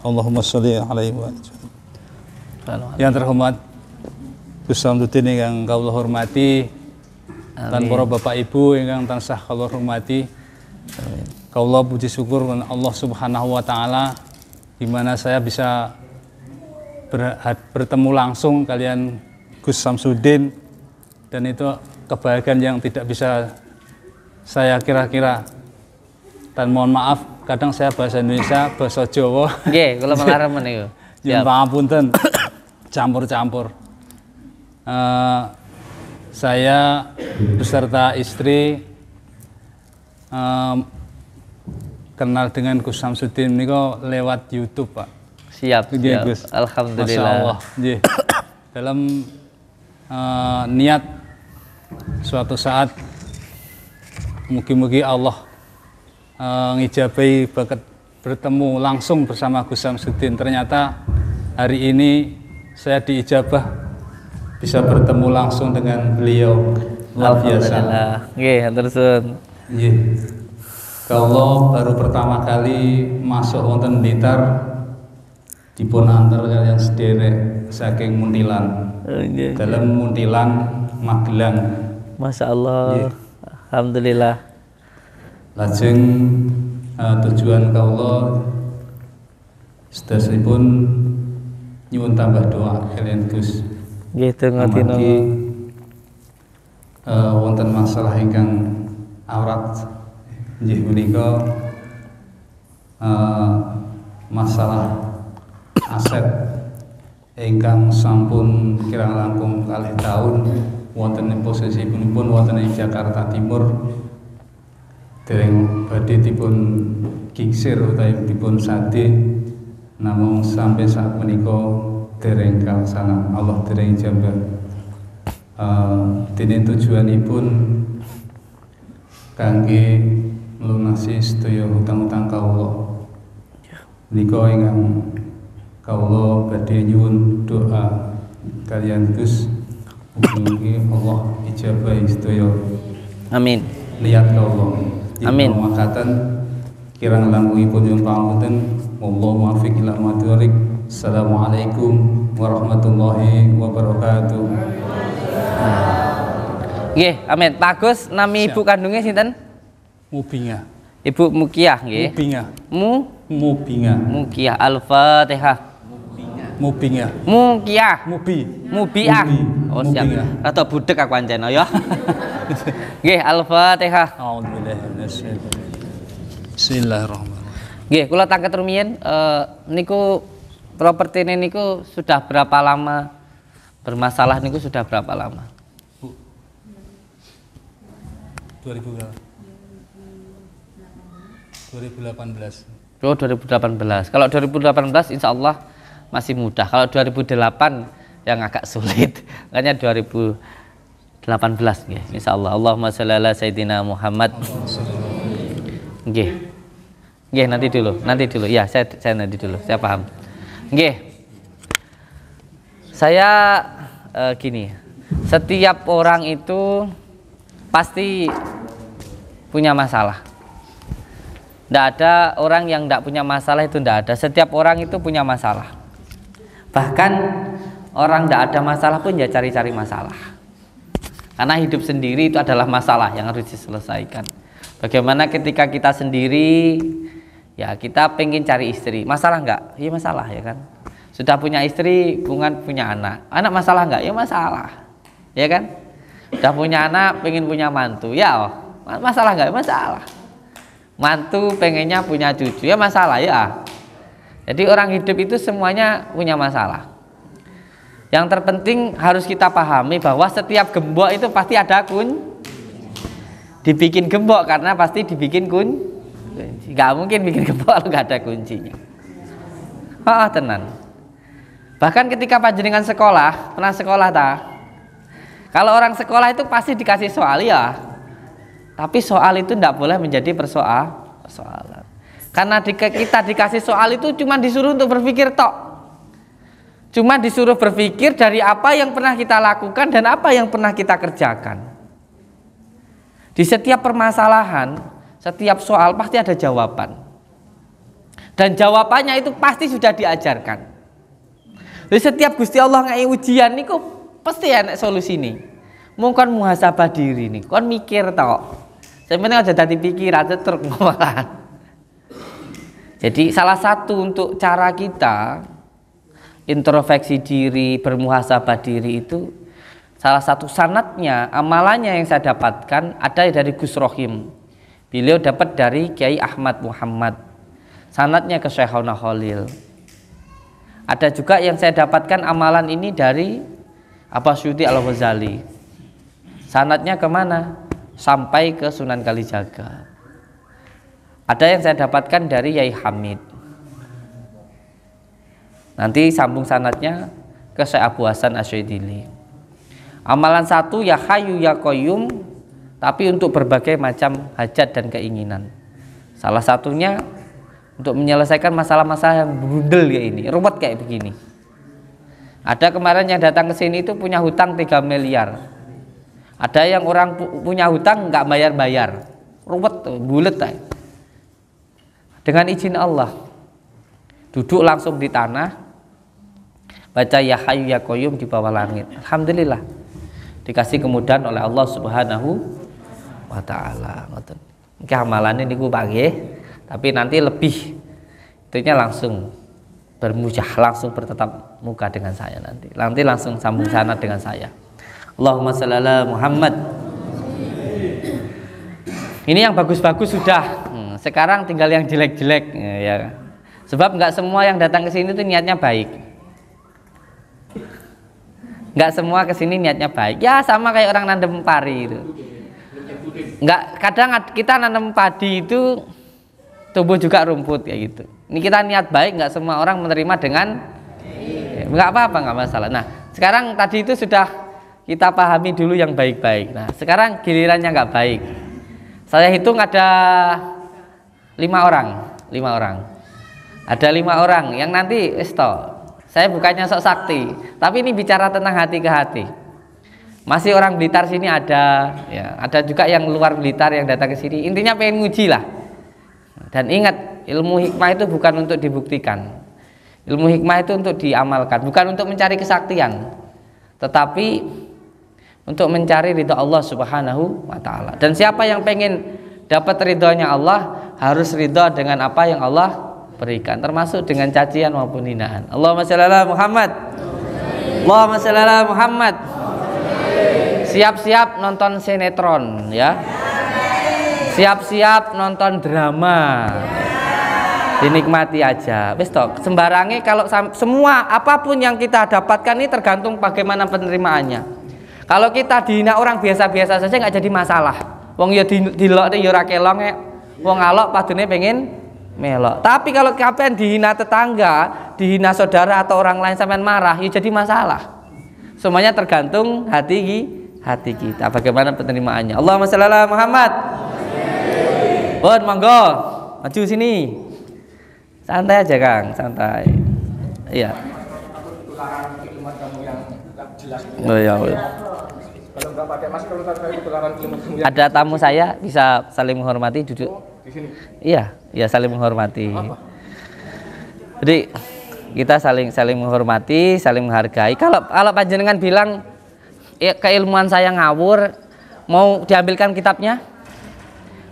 Allahumma sholli alaihi wa sallam. Yang terhormat Gus Samsudin yang kula hormati, dan para bapak ibu yang tansah kula hormati. Kaulah puji syukur kepada Allah Subhanahu wa taala di mana saya bisa bertemu langsung kalian Gus Samsudin, dan itu kebahagiaan yang tidak bisa saya kira-kira. Dan mohon maaf kadang saya bahasa Indonesia, bahasa Jawa. Nggih, kula melaremen niku. Ya pangapunten campur-campur. Saya beserta istri kenal dengan Gus Samsudin ini kok lewat YouTube, Pak. Siap, siap. Gus. Alhamdulillah. Masya Allah. Dalam niat suatu saat mugi-mugi Allah ngijabai bakat bertemu langsung bersama Gus Samsudin. Ternyata hari ini saya diijabah bisa bertemu langsung dengan beliau. Luar biasa. Nggih, hatur suwun. Kalau baru pertama kali masuk wonten Blitar dipun antar kalian sederek saking Muntilan. Dalam Muntilan Magelang. Masya Allah. Alhamdulillah. Lajeng tujuan kaulo sedasipun nyuwun tambah doa kalian Gus. Nggih, tengati wonten masalah ingkang aurat nggih menika masalah aset ingkang sampun kirang langkung kalih taun wonten ing posisipun wonten ing Jakarta Timur dereng badhe dipun gingsir utawi dipun sade, namung sampai saat menika dereng kalaksanan. Allah dereng jambal. Dene tujuanipun kangge melunasi sedaya hutang-hutang kawula. Menika ingkang kawula badhe nyuwun doa kalian Gus, mugi Allah ijabahi sedaya. Amin. Lihat kawula. Amin. Makatan kirang langkungipun nyuwun pangapunten. Wallahu muwaffiq ila aqwamit. Assalamualaikum warahmatullahi wabarakatuh. Nggih, amin. Pak Agus, nami ibu kandungnya sinten? Mubinga. Ibu Mukiah nggih. Mubinga. Mubinga. Mukiah. Al-Fatihah. Mubinga. Mukiah. Mubiah. Oh, siap. Mubinga. Atau budek aku ancen ya. Nggih, Al-Fatihah. Bismillahirrahmanirrahim. Nggih, kula tangket rumiyin niku properti ini niku sudah berapa lama bermasalah niku sudah berapa lama? 2018. Oh, 2018. Kalau 2018 insya Allah masih mudah. Kalau 2008 yang agak sulit. Makanya 2018 nggih. Insya Allah. Allahumma sholli ala sayyidina Muhammad. Nggih. Nggih, nanti dulu. Ya, saya nanti dulu. Saya paham. Nggih. Saya gini. Setiap orang itu pasti punya masalah. Tidak ada orang yang tidak punya masalah, itu tidak ada. Setiap orang itu punya masalah. Bahkan orang tidak ada masalah pun ya cari-cari masalah. Karena hidup sendiri itu adalah masalah yang harus diselesaikan. Bagaimana ketika kita sendiri, ya kita pengen cari istri, masalah enggak? Iya masalah ya kan. Sudah punya istri, punya anak masalah enggak? Ya masalah, ya kan. Sudah punya anak, pengen punya mantu, ya masalah enggak? Masalah. Mantu pengennya punya cucu, ya masalah ya. Jadi orang hidup itu semuanya punya masalah. Yang terpenting harus kita pahami bahwa setiap gembok itu pasti ada dibikin gembok karena pasti dibikin kunci. Gak mungkin bikin gembok kalau gak ada kuncinya. Tenan. Bahkan ketika panjenengan sekolah, pernah sekolah tak? Kalau orang sekolah itu pasti dikasih soal ya. Tapi soal itu tidak boleh menjadi persoalan. Karena kita dikasih soal itu cuma disuruh untuk berpikir tok. Cuma disuruh berpikir dari apa yang pernah kita lakukan dan apa yang pernah kita kerjakan. Di setiap permasalahan, setiap soal pasti ada jawaban. Dan jawabannya itu pasti sudah diajarkan. Jadi setiap Gusti Allah ngai ujian niku pasti ada solusi nih. Mungkin muhasabah diri nih, kon mikir tok. Sebenarnya aja dadi pikiran truk malah. Jadi salah satu untuk cara kita introspeksi diri, bermuhasabah diri itu salah satu sanadnya, amalannya yang saya dapatkan ada dari Gus Rohim. Beliau dapat dari Kiai Ahmad Muhammad. Sanadnya ke Syekhona Khalil. Ada juga yang saya dapatkan amalan ini dari Abasyuti Al-Ghazali. Sanadnya kemana? Sampai ke Sunan Kalijaga. Ada yang saya dapatkan dari Yai Hamid. Nanti sambung sanadnya ke Syekh Abu Hasan Asy'adili. Amalan satu ya Hayyu ya Qayyum, tapi untuk berbagai macam hajat dan keinginan. Salah satunya untuk menyelesaikan masalah-masalah yang berundel kayak ini, ruwet kayak begini. Ada kemarin yang datang ke sini itu punya hutang 3 miliar. Ada yang orang punya hutang nggak bayar-bayar, ruwet, bulet. Dengan izin Allah, duduk langsung di tanah, baca ya Hayyu ya Qayyum di bawah langit. Alhamdulillah. Dikasih kemudahan oleh Allah Subhanahu wa taala. Ngoten. Iki amalane niku Pak nggih, tapi nanti lebih itunya langsung bermujah, langsung bertatap muka dengan saya nanti. Nanti langsung sambung sanad dengan saya. Allahumma shalli ala Muhammad. Ini yang bagus-bagus sudah. Sekarang tinggal yang jelek-jelek ya. Sebab enggak semua yang datang ke sini itu niatnya baik. Enggak semua kesini niatnya baik. Ya sama kayak orang nanam pari itu. Enggak, kadang kita nanam padi itu tumbuh juga rumput kayak gitu. Ini kita niat baik, enggak semua orang menerima dengan enggak apa-apa, enggak masalah. Nah, sekarang tadi itu sudah kita pahami dulu yang baik-baik. Nah, sekarang gilirannya enggak baik. Saya hitung ada 5 orang. Ada 5 orang yang nanti saya bukannya sok sakti, tapi ini bicara tentang hati ke hati. Masih orang Blitar sini ada, ya, ada juga yang luar Blitar yang datang ke sini. Intinya pengen nguji lah. Dan ingat, ilmu hikmah itu bukan untuk dibuktikan. Ilmu hikmah itu untuk diamalkan, bukan untuk mencari kesaktian, tetapi untuk mencari ridho Allah Subhanahu wa taala. Dan siapa yang pengen dapat ridhonya Allah, harus ridho dengan apa yang Allah berikan, termasuk dengan cacian maupun hinaan. Allahumma shalli ala Muhammad. Allahumma shalli ala Muhammad. Siap-siap nonton sinetron ya. Siap-siap nonton drama. Dinikmati aja. Wis toh, sembarangnya kalau semua apapun yang kita dapatkan ini tergantung bagaimana penerimaannya. Kalau kita dihina orang biasa-biasa saja nggak jadi masalah. Wong ya dilok ya ora kelong ya. Wong alok padune pengen melok. Tapi kalau kalian dihina tetangga, dihina saudara atau orang lain sampean marah, ya jadi masalah. Semuanya tergantung hati kita, bagaimana penerimaannya. Allahumma shalli ala Muhammad. Bon, monggo, maju sini. Santai aja Kang, santai. Iya. Oh ya. Kalau nggak pakai masker, kalau saya ketularan ilmu. Ada tamu saya bisa saling menghormati, duduk. Di sini. Iya, ya saling menghormati. Apa? Jadi kita saling menghormati, saling menghargai. Kalau panjenengan bilang ya, keilmuan saya ngawur, mau diambilkan kitabnya,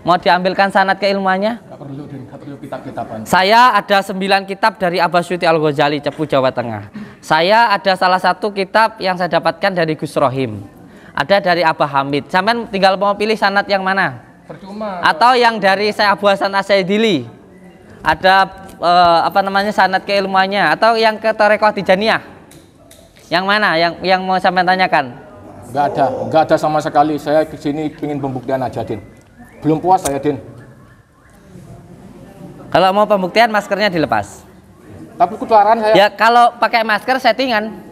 mau diambilkan sanad keilmuannya. Nggak perlu kitab-kitaban. Saya ada 9 kitab dari Abah Suyuti Al-Ghazali, Cepu, Jawa Tengah. Saya ada salah satu kitab yang saya dapatkan dari Gus Rohim. Ada dari Abah Hamid. Sampai tinggal mau pilih sanad yang mana? Percuma. Atau yang dari saya Abu Hasan As-Saidili. Ada sanad keilmuannya, atau yang ke Thariqah Tijaniyah. Yang mana? Yang mau sampai tanyakan? Nggak ada sama sekali. Saya ke sini ingin pembuktian aja, Din. Belum puas saya, Din. Kalau mau pembuktian maskernya dilepas. Tapi ketularan saya. Ya kalau pakai masker settingan.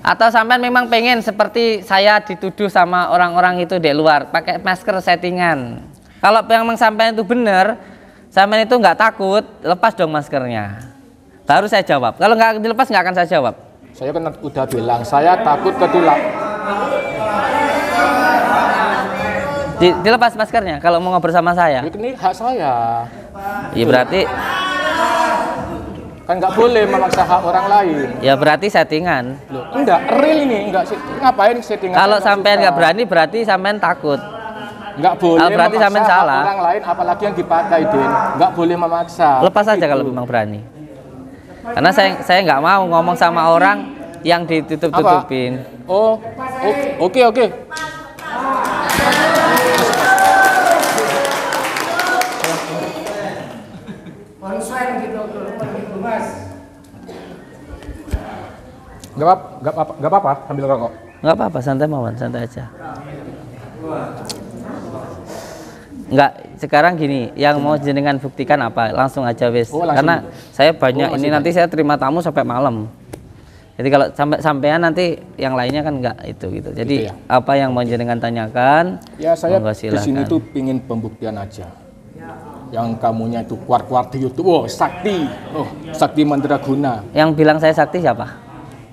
Atau sampai memang pengen seperti saya dituduh sama orang-orang itu di luar, pakai masker settingan. Kalau memang sampai itu benar, sampai itu nggak takut, lepas dong maskernya. Baru saya jawab. Kalau nggak dilepas nggak akan saya jawab. Saya kan udah bilang, saya takut ketulak. Dilepas maskernya kalau mau ngobrol sama saya. Ini hak saya. Ya berarti kan nggak boleh memaksa hak orang lain. ya berarti settingan. Loh, enggak, real ini enggak sih. Ngapain settingan? Kalau sampean nggak berani berarti sampean takut. Nggak boleh berarti memaksa sampean salah. orang lain, apalagi yang dipakai, Din. Nggak boleh memaksa. Lepas aja kalau memang berani. Karena saya nggak mau ngomong sama orang yang ditutup-tutupin. Oh, oke. Nggak apa-apa, ambil rokok. Nggak apa-apa, santai mawon, santai aja. Nggak, sekarang gini, yang mau jenengan buktikan apa? Langsung aja wis. Karena saya banyak ini nanti saya terima tamu sampai malam. Jadi kalau sampean nanti yang lainnya kan nggak itu gitu. Jadi gitu ya? Apa yang mau jenengan tanyakan? Ya saya di sini tuh pingin pembuktian aja. Yang kamunya itu keluar di YouTube. Oh sakti, sakti mandraguna. Yang bilang saya sakti siapa?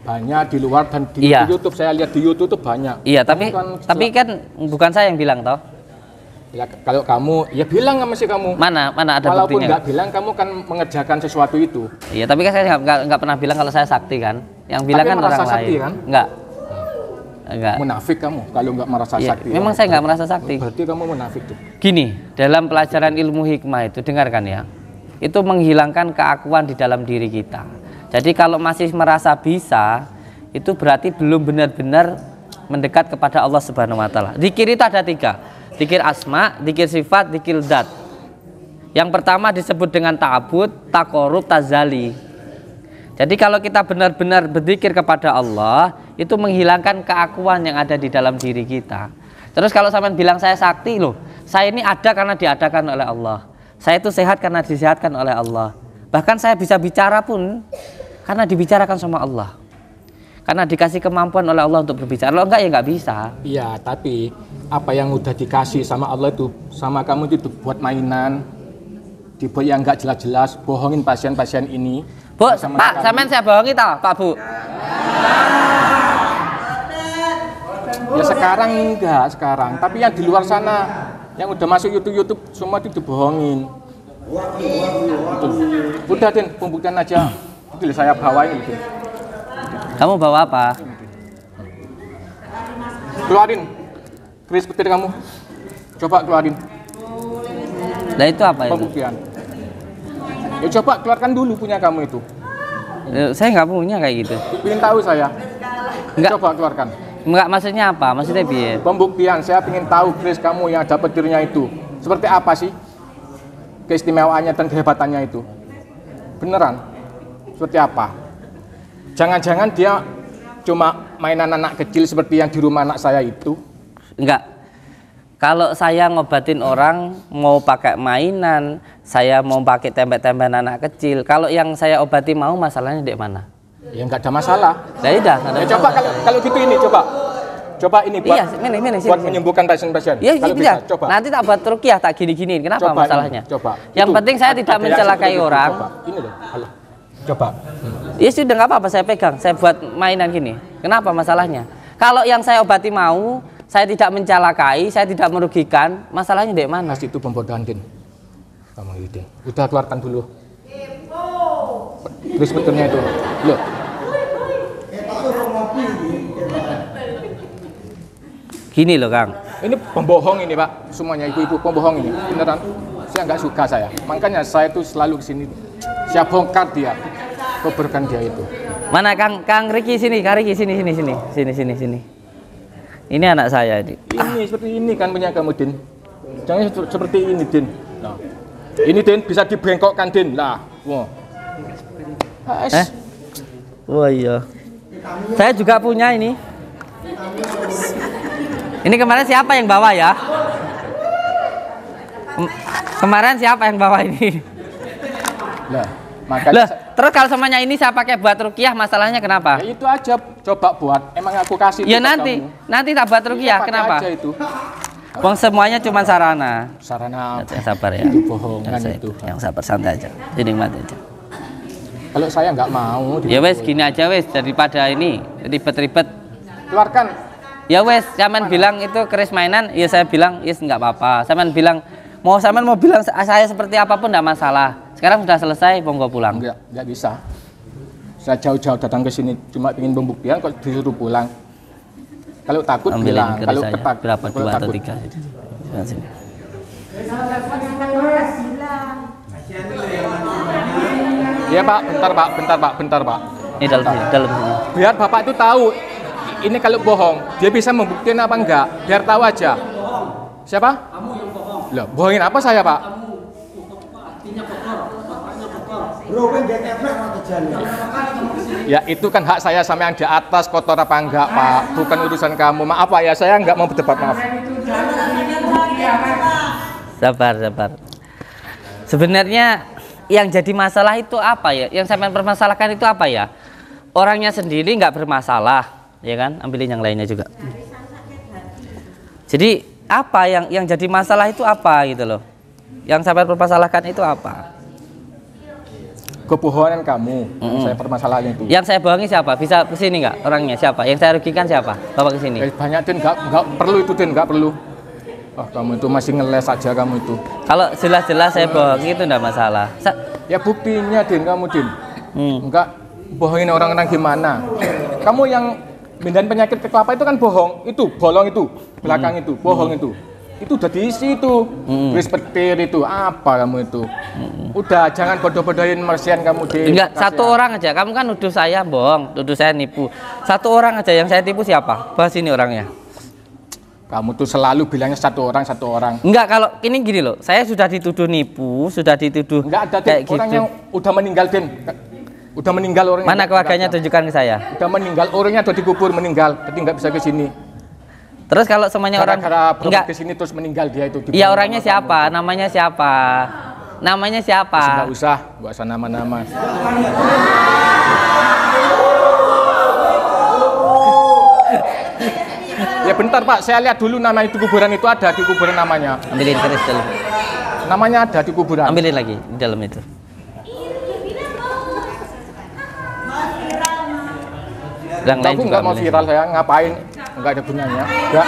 Banyak di luar dan di YouTube. Saya lihat di YouTube tuh banyak. Iya, tapi kan bukan saya yang bilang toh. Ya kalau kamu ya bilang sama si kamu. Mana ada buktinya? Walaupun nggak bilang, kamu kan mengerjakan sesuatu itu. Iya, tapi kan saya nggak pernah bilang kalau saya sakti kan. Yang bilang tapi kan orang sakti, lain. Kan? Enggak. Munafik kamu kalau nggak merasa sakti. Memang saya nggak merasa sakti. Berarti kamu munafik tuh. Gini, dalam pelajaran ilmu hikmah itu dengarkan ya. Itu menghilangkan keakuan di dalam diri kita. Jadi kalau masih merasa bisa, itu berarti belum benar-benar mendekat kepada Allah Subhanahu wa taala. Zikir itu ada 3. Zikir asma, zikir sifat, zikir zat. Yang pertama disebut dengan ta'abud, taqarrub, tazali. Jadi kalau kita benar-benar berzikir kepada Allah, itu menghilangkan keakuan yang ada di dalam diri kita. Terus kalau sampean bilang saya sakti loh, saya ini ada karena diadakan oleh Allah. Saya itu sehat karena disehatkan oleh Allah. Bahkan saya bisa bicara pun karena dibicarakan sama Allah. Karena dikasih kemampuan oleh Allah untuk berbicara. Kalau enggak ya enggak bisa. Iya, tapi apa yang udah dikasih sama Allah itu sama kamu itu buat mainan, dibuat yang enggak jelas-jelas, bohongin pasien-pasien ini. Bu, Pak, sampean saya bohongi tau, Pak Bu. Ya sekarang enggak, sekarang. Tapi yang di luar sana, yang udah masuk YouTube semua itu dibohongin. Udah, Din, pembuktian aja. Ini saya bawain itu. Kamu bawa apa? Keluarin keris petir kamu. Coba keluarin. Nah itu apa itu? Pembuktian. Ya coba keluarkan dulu punya kamu itu. Saya nggak punya kayak gitu. Ingin tahu saya. Enggak. Coba keluarkan. Enggak, maksudnya apa? Maksudnya biar pembuktian, saya ingin tahu keris kamu yang ada petirnya itu. Seperti apa sih? Keistimewaannya dan kehebatannya itu. Beneran? Seperti apa? Jangan-jangan dia cuma mainan anak kecil seperti yang di rumah anak saya itu? Enggak. Kalau saya ngobatin orang mau pakai mainan, saya mau pakai tembak-tembakan anak kecil. Kalau yang saya obati mau masalahnya di mana? Ya enggak ada masalah. Nah, udah, ya coba kalau gitu ini coba. Coba ini buat, buat menyembuhkan pasien-pasien. Iya, kalau bisa. Coba. Nanti tak buat ruqyah tak gini-giniin. Kenapa coba masalahnya? Ini, coba. Yang penting saya tidak mencelakai orang. Coba. Ini loh. Halo. Coba. Ya sudah nggak apa-apa saya pegang, saya buat mainan gini. Kenapa masalahnya? Kalau yang saya obati mau, saya tidak mencelakai, saya tidak merugikan, masalahnya di mana? Mas itu pembodohan, Din. Kamu Din. Udah keluarkan dulu. Terus betulnya itu. Loh. Gini loh, Kang. Ini pembohong ini, Pak. Semuanya ibu-ibu pembohong ini. Beneran. Saya nggak suka saya. Makanya saya tuh selalu kesini. Saya bongkar dia. Keberkan dia itu. Mana Kang Riki sini, Kang Riki sini. Ini anak saya ini. Ini seperti ini kan punya kamu, Din. Jangan seperti ini, Din. Nah. Ini, Din, bisa dibengkokkan, Din. Lah, wah. Oh iya. Saya juga punya ini. Ini kemarin siapa yang bawa ya? Kemarin siapa yang bawa ini? Lah, makanya terus kalau semuanya ini saya pakai buat ruqyah, masalahnya kenapa? ya itu aja, coba buat. Emang aku kasih Ya itu nanti tak buat ruqyah, pakai kenapa? aja itu. Wong semuanya cuma sarana. Sarana Yang sabar ya. itu bohong kan itu. Yang sabar, santai aja. Dinikmati aja. Kalau saya nggak mau. Ya wes gini aja wes, daripada ini ribet-ribet. Keluarkan. Ya wes, Saman bilang itu keris mainan, ya saya bilang yes nggak apa-apa. Saman bilang Saman mau bilang saya seperti apapun nggak masalah. Sekarang sudah selesai, monggo pulang. Nggak bisa. Saya jauh-jauh datang ke sini cuma ingin pembuktian kok disuruh pulang. Kalau takut bilang, kalau ketak berapa kalau 2 atau takut. 3 sini. Iya Pak, bentar Pak. Ini dalam sini. Biar Bapak itu tahu, ini kalau bohong, dia bisa membuktikan apa enggak, biar tahu aja. Siapa? Kamu yang bohong. Loh, bohongin apa saya Pak? Ya itu kan hak saya sama yang di atas, kotor apa enggak Pak, bukan urusan kamu. Maaf Pak ya, saya enggak mau berdebat, maaf. Sabar. Sebenarnya yang jadi masalah itu apa ya? Yang saya permasalahkan itu apa ya? Orangnya sendiri nggak bermasalah, ya kan? Ambilin yang lainnya juga. Jadi apa yang jadi masalah itu apa gitu loh? Yang saya permasalahkan itu apa? Kebohongan kamu, saya permasalahan itu. Yang saya bohongi siapa? Bisa kesini nggak orangnya siapa? Yang saya rugikan siapa? Bapak kesini. Banyak Din, nggak perlu itu Din, nggak perlu. Oh, kamu itu masih ngeles aja kamu itu. Kalau jelas-jelas saya bohongi itu enggak masalah. Ya buktinya Din, kamu Din. Enggak bohongin orang-orang gimana. Kamu yang mindahin penyakit ke kelapa itu kan bohong. Itu bolong itu, belakang itu, bohong itu. Itu udah diisi itu. Wis petir itu, apa kamu itu? Udah jangan bodoh-bodohin Marsian kamu Din. Enggak, satu orang aja. Kamu kan nuduh saya bohong, nuduh saya nipu. Satu orang aja yang saya tipu siapa? Bahas ini orangnya. Kamu tuh selalu bilangnya satu orang. Enggak, kalau ini gini loh, saya sudah dituduh nipu, sudah dituduh. Enggak ada kayak orang gitu. yang udah meninggal Din. Udah meninggal orangnya. Mana keluarganya tunjukkan ke saya. Udah meninggal, orangnya udah dikubur meninggal, jadi nggak bisa ke sini. Terus kalau semuanya orang enggak ke sini terus meninggal dia itu. Iya, orangnya siapa? Namanya siapa? Namanya siapa? Enggak usah nama-nama. Ya bentar Pak, saya lihat dulu nama itu kuburan itu ada di kuburan namanya. Ambilin keris dalam. Namanya ada di kuburan. Ambilin lagi di dalam itu. Aku nggak mau viral saya, ngapain? Nggak ada gunanya. Enggak.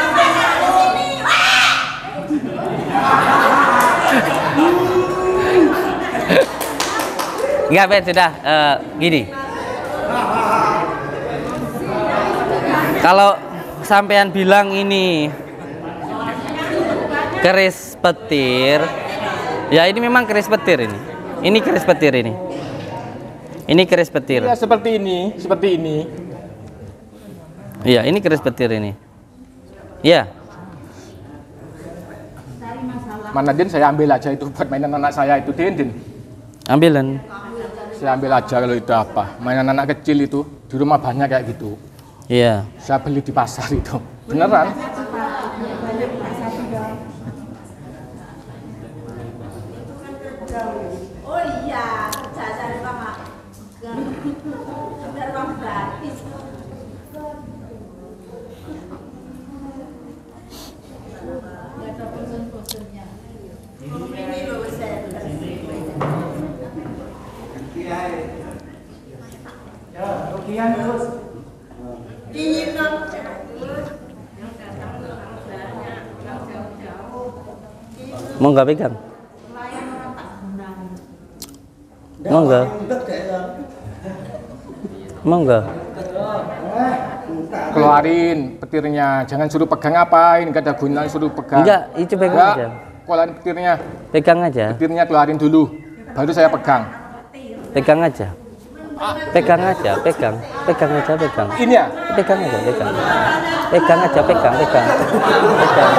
Enggak, Ben, sudah gini. Kalau sampean bilang ini keris petir, ya ini memang keris petir ini. Ini keris petir ini. Ini keris petir. Ya seperti ini. Iya, ini keris petir ini. Iya. Mana Din, saya ambil aja itu buat mainan anak saya itu Din. Ambilin. Saya ambil aja kalau itu apa. Mainan anak kecil itu di rumah banyak kayak gitu. Iya. Saya beli di pasar itu. Beneran. Oh iya, jajan Pak. Biar Pak gratis. Ini loh saya. Ya, rukian terus. Dingin dong. Monggo pegang. Monggo. Monggo. Keluarin petirnya, jangan suruh pegang apain, nggak ada gunanya suruh pegang. Enggak, itu pegang Enggak, aja. keluarin petirnya. Pegang aja. Petirnya keluarin dulu, baru saya pegang. Pegang aja. Pegang aja, pegang. Pegang aja, pegang. Ini ya? Pegang aja, pegang. Pegang aja, pegang, pegang. Pegang.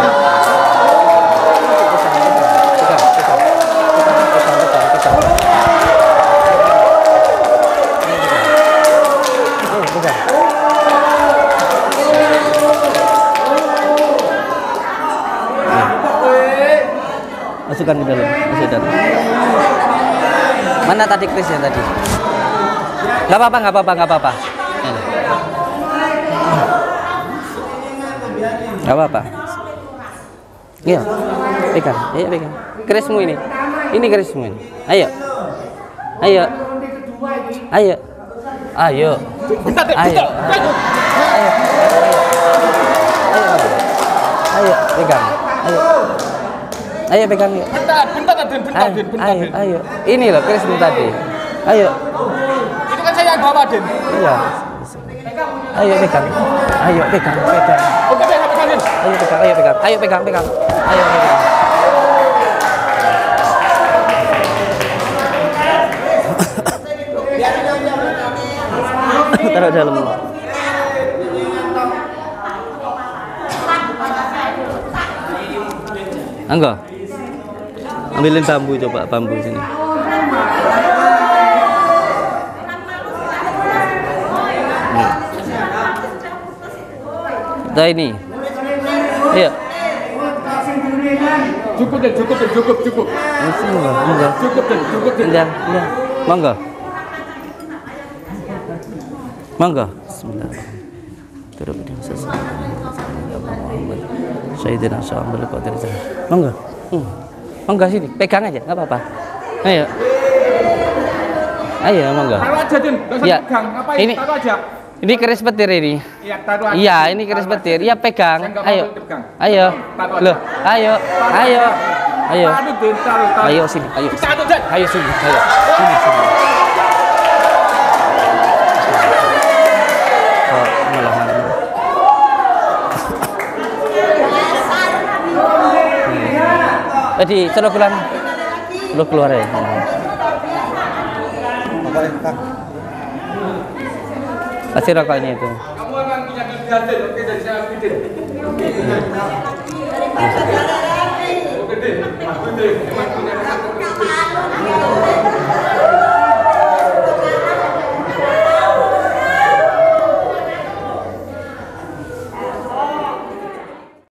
Masukkan ke dalam, masukkan. Mana tadi krisnya tadi? Nggak apa-apa, nggak apa-apa, nggak apa-apa. Nggak apa-apa. Iya, pegang, ayo pegang. Krismu ini krismu ini. Ayo, ayo, ayo, ayo, ayo, ayo, pegang, ayo. Ayo pegang yuk. Bentar, Din. Ayo. Ini loh krismu tadi. Ayo. Itu kan saya yang bawa, Din. Iya. Ayo pegang. Ayo pegang. Oke, saya pegangin. Ayo pegang. Ayo pegang. Ayo pegang. Taruh dalam. Enggak. Ambilin bambu, coba bambu sini. Nah ini. Iya. Cukup. Enggak. Cukup, Din. Enggak. Monggo. Bismillah. Turut dengan sesuatu. Sayyidina Muhammad Qadir. Monggo. Monggo sini, pegang aja, enggak apa-apa. Ayo. Monggo. Taruh aja, Din. Enggak usah Ya. pegang. Ngapain? Ini Taruh aja. Ini keris petir ini. Iya, taruh aja. Iya, ini keris petir. Iya, pegang. Saya nggak Ayo. mau pegang. Ayo. Taruh aja. Loh, ayo. Taruh, Din. Taruh. Ayo sini, ayo. Taruh, Din. Ayo sini, ayo. Sini. Oh, malah. Tadi lo keluar ya. Kasih rokoknya itu. Kamu akan punya kelebihan, Din. Oke, dari saya bikin. Oke, Din. Mas Din.